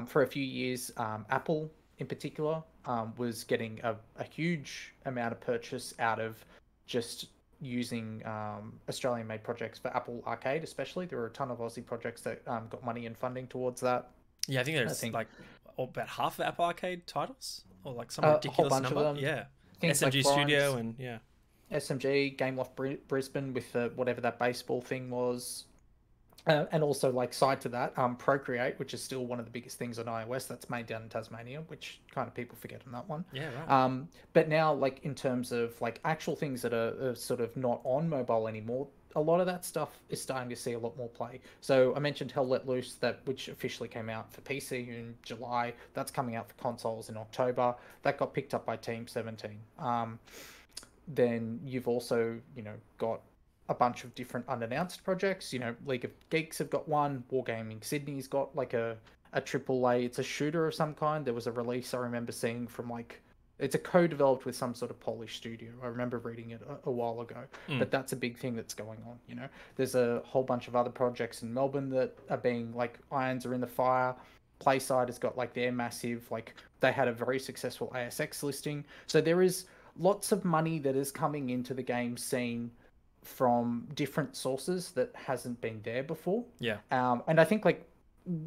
For a few years, Apple in particular was getting a huge amount of purchase out of just using Australian made projects for Apple Arcade, especially. There were a ton of Aussie projects that got money and funding towards that. Yeah, I think there's like about half the Apple Arcade titles, or like some a whole ridiculous bunch number. of them. Yeah, Things SMG like Studio and SMG, Game Loft Brisbane with whatever that baseball thing was. And also, like, side to that, Procreate, which is still one of the biggest things on iOS, that's made down in Tasmania, which kind of people forget on that one. Yeah, right. But now, like, in terms of, like, actual things that are sort of not on mobile anymore, a lot of that stuff is starting to see a lot more play. So I mentioned Hell Let Loose, which officially came out for PC in July. That's coming out for consoles in October. That got picked up by Team 17. Then you've also, got a bunch of different unannounced projects. League of Geeks have got one. Wargaming Sydney's got like a AAA. It's a shooter of some kind. There was a release I remember seeing from like, it's a co-developed with some sort of Polish studio. I remember reading it a while ago. But that's a big thing that's going on. There's a whole bunch of other projects in Melbourne that are being like, irons are in the fire. Playside has got like their massive, like they had a very successful ASX listing. So there is lots of money that is coming into the game scene from different sources that hasn't been there before. Yeah. And I think like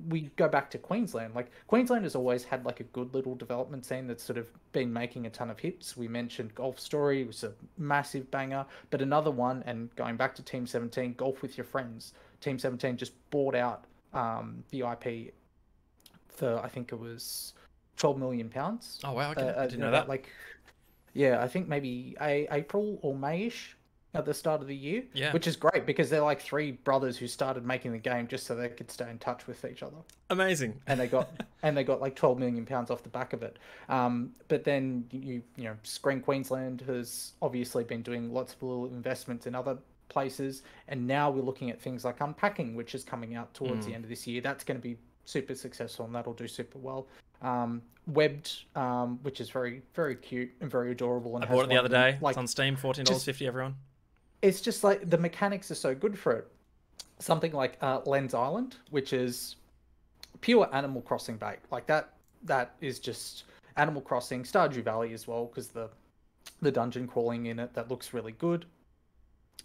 we go back to Queensland. Like Queensland has always had like a good little development scene that's sort of been making a ton of hits. We mentioned Golf Story, it was a massive banger, but another one, and going back to Team 17, Golf with Your Friends. Team 17 just bought out the IP for, I think it was £12 million. Oh wow, okay. I didn't know that. Like, yeah, I think maybe April or May-ish at the start of the year, which is great because they're like three brothers who started making the game just so they could stay in touch with each other. Amazing. And they got like £12 million off the back of it. But then Screen Queensland has obviously been doing lots of little investments in other places, and now we're looking at things like Unpacking, which is coming out towards the end of this year. That's going to be super successful and that'll do super well. Webbed, which is very, very cute and very adorable. And I bought it the other day. Like, it's on Steam, $14.50, everyone. It's just like the mechanics are so good for it. Something like Lens Island, which is pure Animal Crossing bait. Like that is just Animal Crossing. Stardew Valley as well, because the dungeon crawling in it, that looks really good.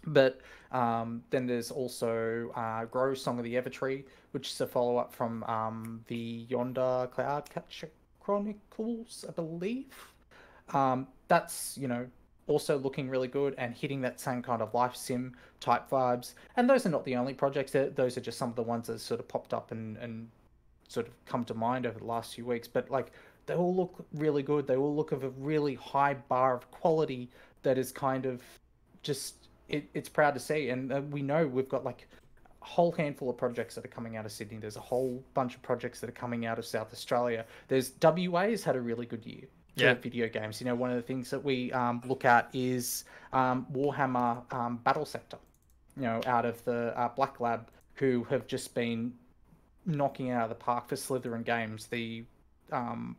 But then there's also Grow Song of the Evertree, which is a follow-up from the Yonder Cloud Catcher Chronicles, I believe. That's, also looking really good and hitting that same kind of life sim type vibes. And those are not the only projects. Those are just some of the ones that sort of popped up and sort of come to mind over the last few weeks. But like, they all look really good. They all look of a really high bar of quality that is kind of just, it's proud to see. And we know we've got like a whole handful of projects that are coming out of Sydney. There's a whole bunch of projects that are coming out of South Australia. There's WA's had a really good year. Video games. One of the things that we look at is Warhammer Battle Sector, out of the Black Lab, who have just been knocking it out of the park for Slytherin Games, the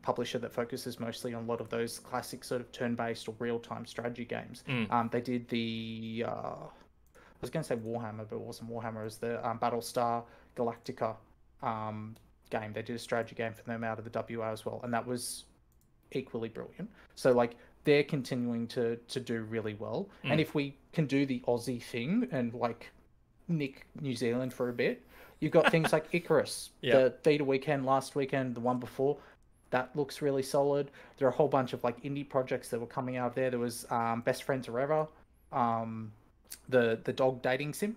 publisher that focuses mostly on a lot of those classic sort of turn-based or real-time strategy games. They did the I was going to say Warhammer, but it wasn't Warhammer. It was the Battlestar Galactica game. They did a strategy game for them out of the WA as well, and that was equally brilliant. So like, they're continuing to do really well. And if we can do the Aussie thing and like nick New Zealand for a bit, you've got things like Icarus, the beta weekend last weekend, the one before, that looks really solid. There are a whole bunch of like indie projects that were coming out of there. There was Best Friends Forever, the dog dating sim,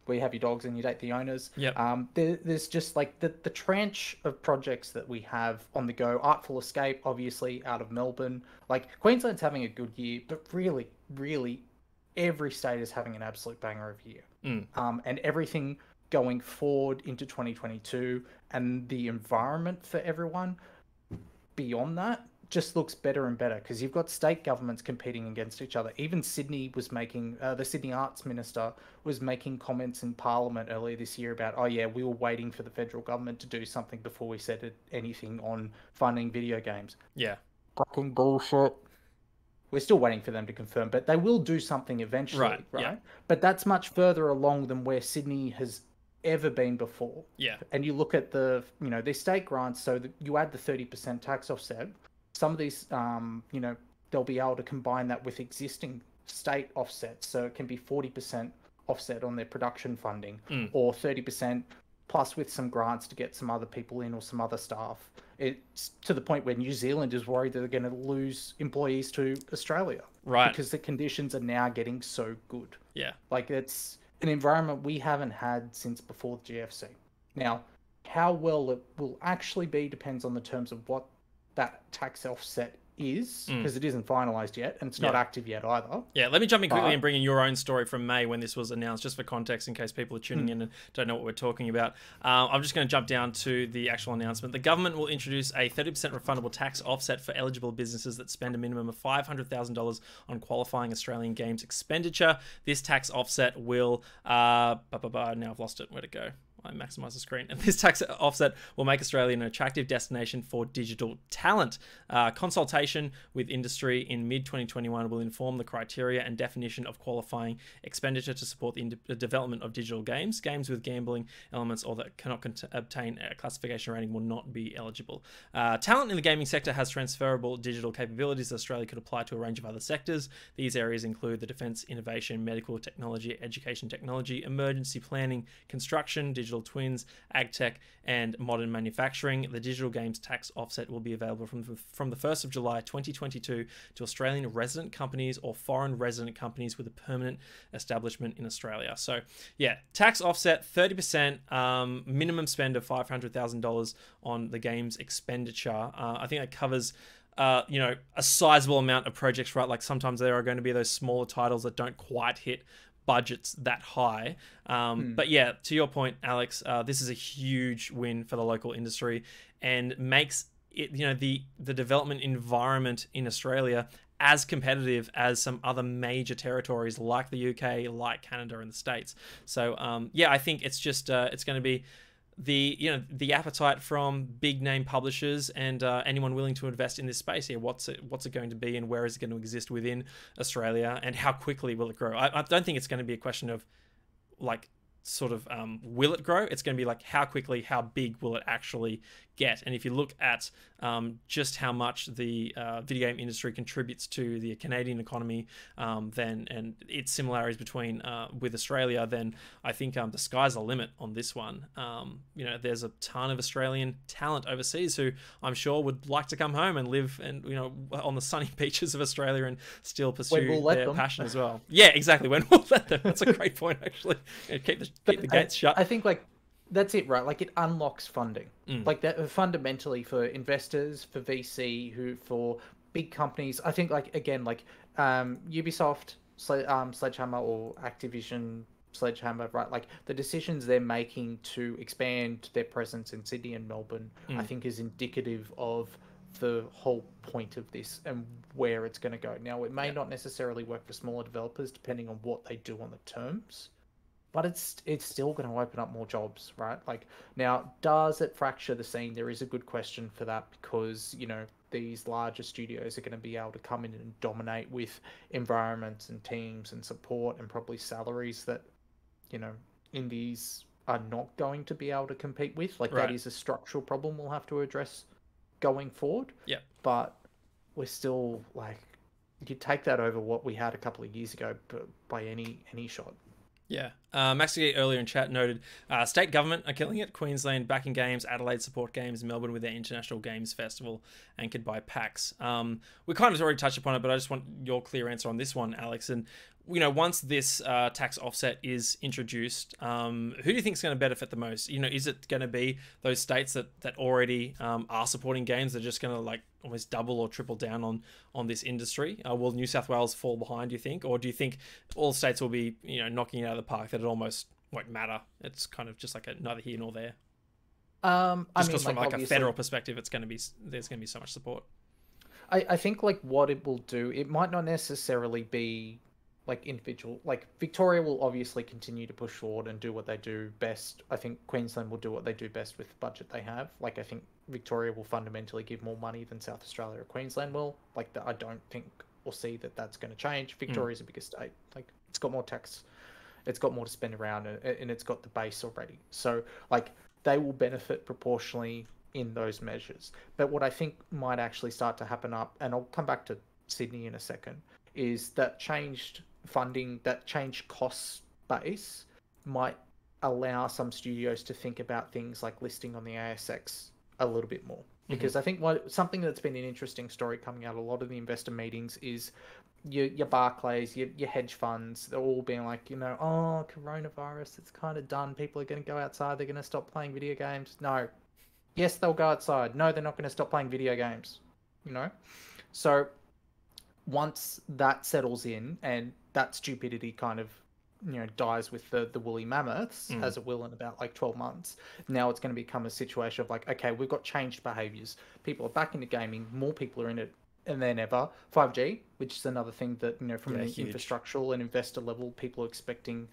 where you have your dogs and you date the owners. Yep. There's just like the tranche of projects that we have on the go. Artful Escape, obviously, out of Melbourne. Like, Queensland's having a good year, but really, really, every state is having an absolute banger of a year. And everything going forward into 2022 and the environment for everyone beyond that just looks better and better, because you've got state governments competing against each other. Even Sydney was making, the Sydney Arts Minister was making comments in Parliament earlier this year about, oh yeah, we were waiting for the federal government to do something before we said anything on funding video games. Yeah. Fucking bullshit. We're still waiting for them to confirm, but they will do something eventually, right? Yeah. But that's much further along than where Sydney has ever been before. Yeah. And you look at the, these state grants, so that you add the 30% tax offset. Some of these, they'll be able to combine that with existing state offsets. So it can be 40% offset on their production funding, or 30% plus with some grants to get some other people in or some other staff. It's to the point where New Zealand is worried that they're going to lose employees to Australia. Right. Because the conditions are now getting so good. Yeah. Like, it's an environment we haven't had since before the GFC. Now, how well it will actually be depends on the terms of what that tax offset is, because it isn't finalized yet, and it's not active yet either. Yeah, let me jump in quickly and bring in your own story from May when this was announced, just for context, in case people are tuning in and don't know what we're talking about. I'm just going to jump down to the actual announcement. The government will introduce a 30% refundable tax offset for eligible businesses that spend a minimum of $500,000 on qualifying Australian games expenditure. This tax offset will... now I've lost it. Where'd it go? I maximize the screen. And this tax offset will make Australia an attractive destination for digital talent. Consultation with industry in mid-2021 will inform the criteria and definition of qualifying expenditure to support the development of digital games. Games with gambling elements or that cannot obtain a classification rating will not be eligible. Talent in the gaming sector has transferable digital capabilities that Australia could apply to a range of other sectors. These areas include the defence, innovation, medical technology, education technology, emergency planning, construction, digital twins, ag tech, and modern manufacturing. The digital games tax offset will be available from the 1st of July 2022 to Australian resident companies or foreign resident companies with a permanent establishment in Australia. So yeah, tax offset 30%, minimum spend of $500,000 on the games expenditure. I think that covers a sizable amount of projects, right? Like, sometimes there are going to be those smaller titles that don't quite hit budgets that high. But yeah, to your point, Alex, this is a huge win for the local industry and makes it, the development environment in Australia as competitive as some other major territories like the UK, like Canada and the States. So yeah, I think it's just it's going to be the appetite from big name publishers and anyone willing to invest in this space here. What's it going to be, and where is it going to exist within Australia, and how quickly will it grow? I don't think it's going to be a question of like sort of will it grow. It's going to be like, how quickly, how big will it actually get? And if you look at just how much the video game industry contributes to the Canadian economy, then, and its similarities between with Australia, then I think the sky's the limit on this one. There's a ton of Australian talent overseas who I'm sure would like to come home and live and on the sunny beaches of Australia and still pursue their passion as well. Yeah, exactly. When we'll let them. That's a great point, actually. Keep the gates shut. I think that's it, right? Like, it unlocks funding. Like, that fundamentally for investors, for VC, for big companies. I think, Ubisoft, Sledgehammer, or Activision, Sledgehammer, right? Like, the decisions they're making to expand their presence in Sydney and Melbourne, I think is indicative of the whole point of this and where it's going to go. Now, it may not necessarily work for smaller developers, depending on what they do on the terms. But it's still going to open up more jobs, right? Like, now, does it fracture the scene? There is a good question for that, because, these larger studios are going to be able to come in and dominate with environments and teams and support and probably salaries that, indies are not going to be able to compete with. Like, that is a structural problem we'll have to address going forward. Yeah. But we're still, like, you take that over what we had a couple of years ago by any shot. Yeah. Maxigate earlier in chat noted, state government are killing it. Queensland backing games, Adelaide support games, Melbourne with their International Games Festival anchored by PAX. We kind of already touched upon it, but I just want your clear answer on this one, Alex. And once this tax offset is introduced, who do you think is going to benefit the most? Is it going to be those states that already are supporting games that are just going to like almost double or triple down on this industry? Will New South Wales fall behind, do you think? Or do you think all states will be, knocking it out of the park, that it almost won't matter? It's kind of just like a neither here nor there. Just because from like a federal perspective, there's going to be so much support. I think like what it will do, it might not necessarily be like individual. Like Victoria will obviously continue to push forward and do what they do best. I think Queensland will do what they do best with the budget they have. Like I think Victoria will fundamentally give more money than South Australia or Queensland will. Like I don't think or see that that's going to change. Victoria's a bigger state. Like it's got more tax, it's got more to spend around, and it's got the base already. So like they will benefit proportionally in those measures. But what I think might actually start to happen and I'll come back to Sydney in a second, is that changed funding, that changed cost base might allow some studios to think about things like listing on the ASX a little bit more. Because I think something that's been an interesting story coming out of a lot of the investor meetings is your Barclays, your hedge funds, they're all being like, oh, coronavirus, it's kind of done. People are going to go outside. They're going to stop playing video games. No. Yes, they'll go outside. No, they're not going to stop playing video games. So once that settles in and that stupidity kind of, dies with the woolly mammoths, as it will in about like 12 months, now it's going to become a situation of like, okay, we've got changed behaviors. People are back into gaming. More people are in it than ever. 5G, which is another thing that, from an infrastructural and investor level, people are expecting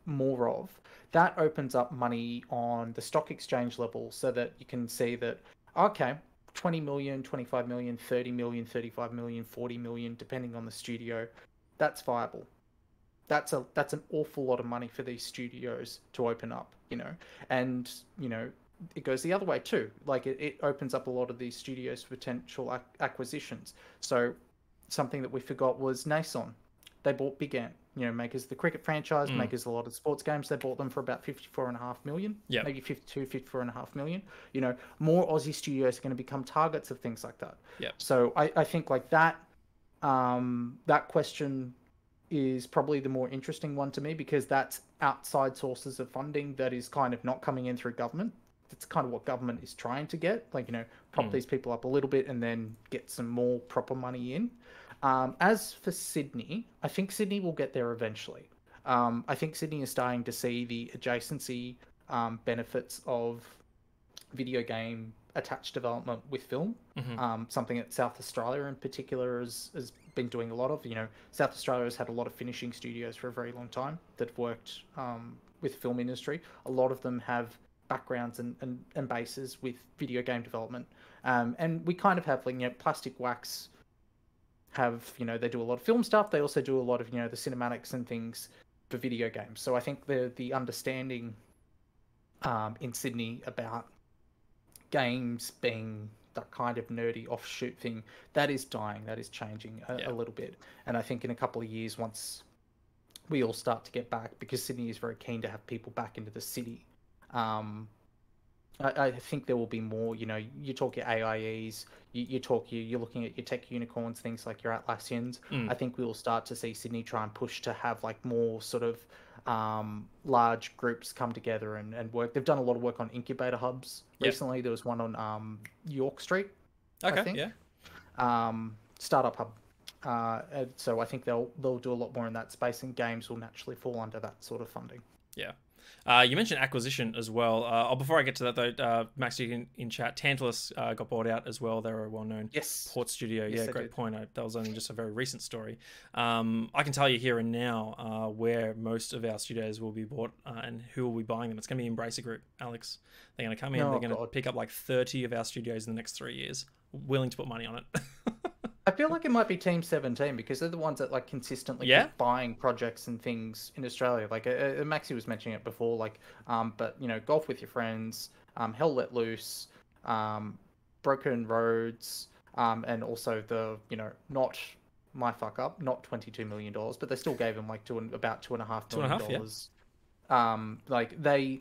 more of. That opens up money on the stock exchange level so that you can see that, okay, 20 million, 25 million, 30 million, 35 million, 40 million, depending on the studio, that's viable. That's an awful lot of money for these studios to open up, and, it goes the other way too. Like it opens up a lot of these studios for potential acquisitions. So something that we forgot was Nason. They bought Big Ant, makers of the cricket franchise, makers of a lot of sports games. They bought them for about 54.5 million, maybe 54.5 million. More Aussie studios are going to become targets of things like that. So I think like that, that question is probably the more interesting one to me, because that's outside sources of funding that is kind of not coming in through government. That's kind of what government is trying to get, like, prop these people up a little bit and then get some more proper money in. As for Sydney, I think Sydney will get there eventually. I think Sydney is starting to see the adjacency benefits of video game attached development with film. Something that South Australia in particular has been doing a lot of. South Australia has had a lot of finishing studios for a very long time that have worked with film industry. A lot of them have backgrounds and bases with video game development. And we kind of have like, Plastic Wax have, they do a lot of film stuff. They also do a lot of, the cinematics and things for video games. So I think the understanding in Sydney about games being that kind of nerdy offshoot thing, that is dying, that is changing a little bit. And I think in a couple of years, once we all start to get back, because Sydney is very keen to have people back into the city, I think there will be more. You talk your AIEs, you're looking at your tech unicorns, things like your Atlassians. I think we will start to see Sydney try and push to have like more sort of large groups come together and work. They've done a lot of work on incubator hubs recently. There was one on York Street, I think. Startup hub. So I think they'll do a lot more in that space, and games will naturally fall under that sort of funding. You mentioned acquisition as well. Before I get to that though, Max, you can in chat, Tantalus got bought out as well. They're a well-known port studio. Yes, great point. That was only just a very recent story. I can tell you here and now where most of our studios will be bought and who will be buying them. It's going to be Embracer Group, Alex. They're going to come in. They're going to pick up like 30 of our studios in the next 3 years, willing to put money on it. I feel like it might be Team 17, because they're the ones that like consistently keep buying projects and things in Australia. Like Maxi was mentioning it before, like, but Golf with Your Friends, Hell Let Loose, Broken Roads, and also the not my fuck up, not $22 million, but they still gave him like about $2.5 million. Like they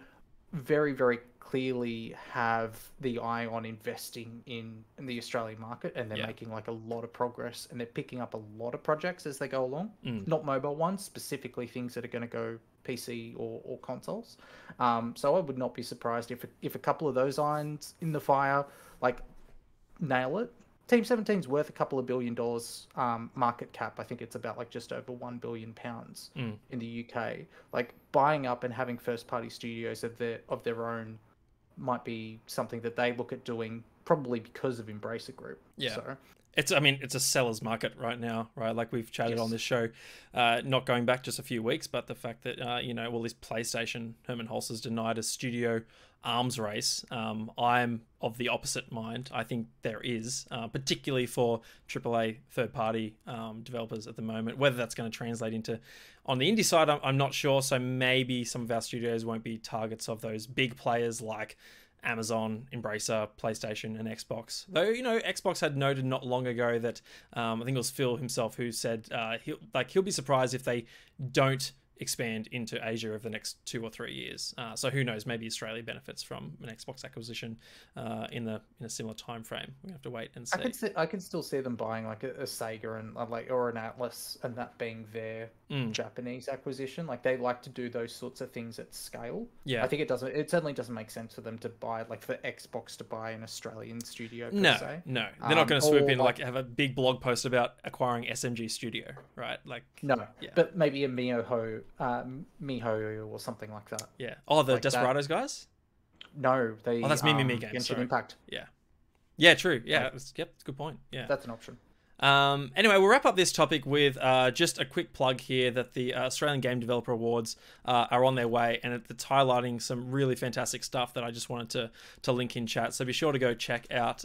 very, very clearly have the eye on investing in the Australian market, and they're making like a lot of progress, and they're picking up a lot of projects as they go along. Not mobile ones, specifically things that are going to go PC or consoles. So I would not be surprised if a couple of those irons in the fire like nail it. Team 17's worth a couple of $1 billion market cap. I think it's about like just over £1 billion in the UK. Like buying up and having first party studios of their own might be something that they look at doing, probably because of Embracer Group. Yeah. So it's a seller's market right now, right? Like we've chatted on this show, not going back just a few weeks, but the fact that, well, this PlayStation, Herman Holzer's denied a studio arms race. I'm of the opposite mind. I think there is, particularly for AAA third-party developers at the moment. Whether that's going to translate into on the indie side, I'm not sure. So maybe some of our studios won't be targets of those big players like Amazon, Embracer, PlayStation, and Xbox. Though, Xbox had noted not long ago that I think it was Phil himself who said he'll be surprised if they don't expand into Asia over the next 2 or 3 years. So who knows? Maybe Australia benefits from an Xbox acquisition in a similar time frame. We have to wait and see. I can still see them buying like a Sega and or an Atlas, and that being their Japanese acquisition. Like they like to do those sorts of things at scale. Yeah, I think it certainly doesn't make sense for them to buy, like for Xbox to buy an Australian studio. No, they're not going to swoop in like have a big blog post about acquiring SMG Studio, right? Like but maybe a Miho or something like that. Yeah. Oh, the like Desperados guys? No, they. Oh, that's Me Games. Genshin Impact. Yeah. Yeah, true. Yeah, it's a good point. Yeah, that's an option. Anyway, we'll wrap up this topic with just a quick plug here that the Australian Game Developer Awards are on their way, and it's highlighting some really fantastic stuff that I just wanted to link in chat. So be sure to go check out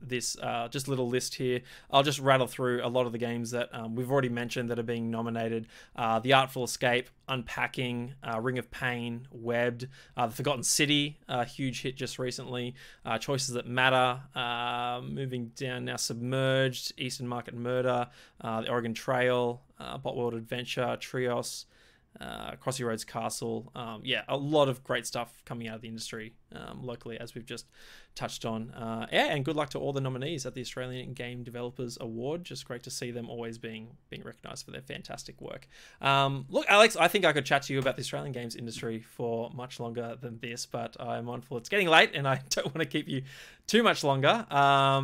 this just little list here. I'll just rattle through a lot of the games that we've already mentioned that are being nominated. The Artful Escape, Unpacking, Ring of Pain, Webbed, The Forgotten City, a huge hit just recently, Choices That Matter, moving down now, Submerged, Eastern Market Murder, The Oregon Trail, Bot World Adventure, Trios, Crossy Roads Castle. A lot of great stuff coming out of the industry locally, as we've just touched on. And good luck to all the nominees at the Australian Game Developers Award. Just great to see them always being recognised for their fantastic work. Look, Alex, I think I could chat to you about the Australian games industry for much longer than this, but I'm mindful it's getting late and I don't want to keep you too much longer.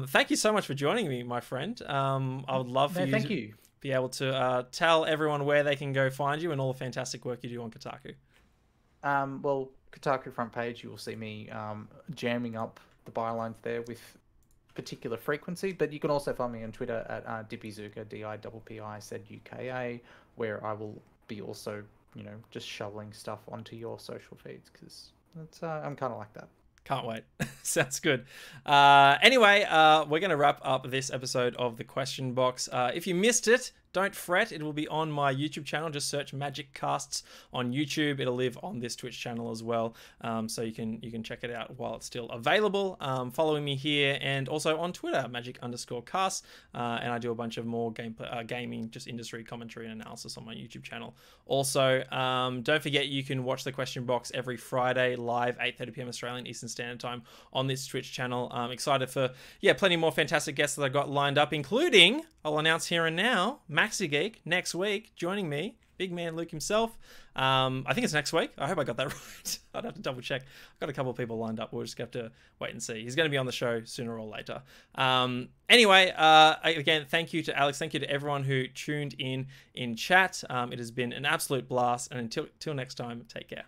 Thank you so much for joining me, my friend. I would love for you to be able to tell everyone where they can go find you and all the fantastic work you do on Kotaku. Well, Kotaku front page, you will see me jamming up the bylines there with particular frequency, but you can also find me on Twitter at Dippyzuka, DIPPIZUKA, where I will be also, just shoveling stuff onto your social feeds, because that's I'm kind of like that. Can't wait. Sounds good. Anyway, we're going to wrap up this episode of The Question Box. If you missed it, don't fret. It will be on my YouTube channel. Just search Magic Casts on YouTube. It'll live on this Twitch channel as well. So you can check it out while it's still available. Following me here and also on Twitter, Magic_Casts. And I do a bunch of more gaming, just industry commentary and analysis on my YouTube channel. Also, don't forget you can watch The Question Box every Friday live, 8:30 p.m. Australian Eastern Standard Time on this Twitch channel. I'm excited for, plenty more fantastic guests that I got lined up, including, I'll announce here and now, Maxi Geek next week joining me, big man Luke himself. I think it's next week. I hope I got that right. I'd have to double check. I've got a couple of people lined up. We'll just have to wait and see. He's going to be on the show sooner or later. Anyway, again, thank you to Alex. Thank you to everyone who tuned in chat. It has been an absolute blast. And until next time, take care.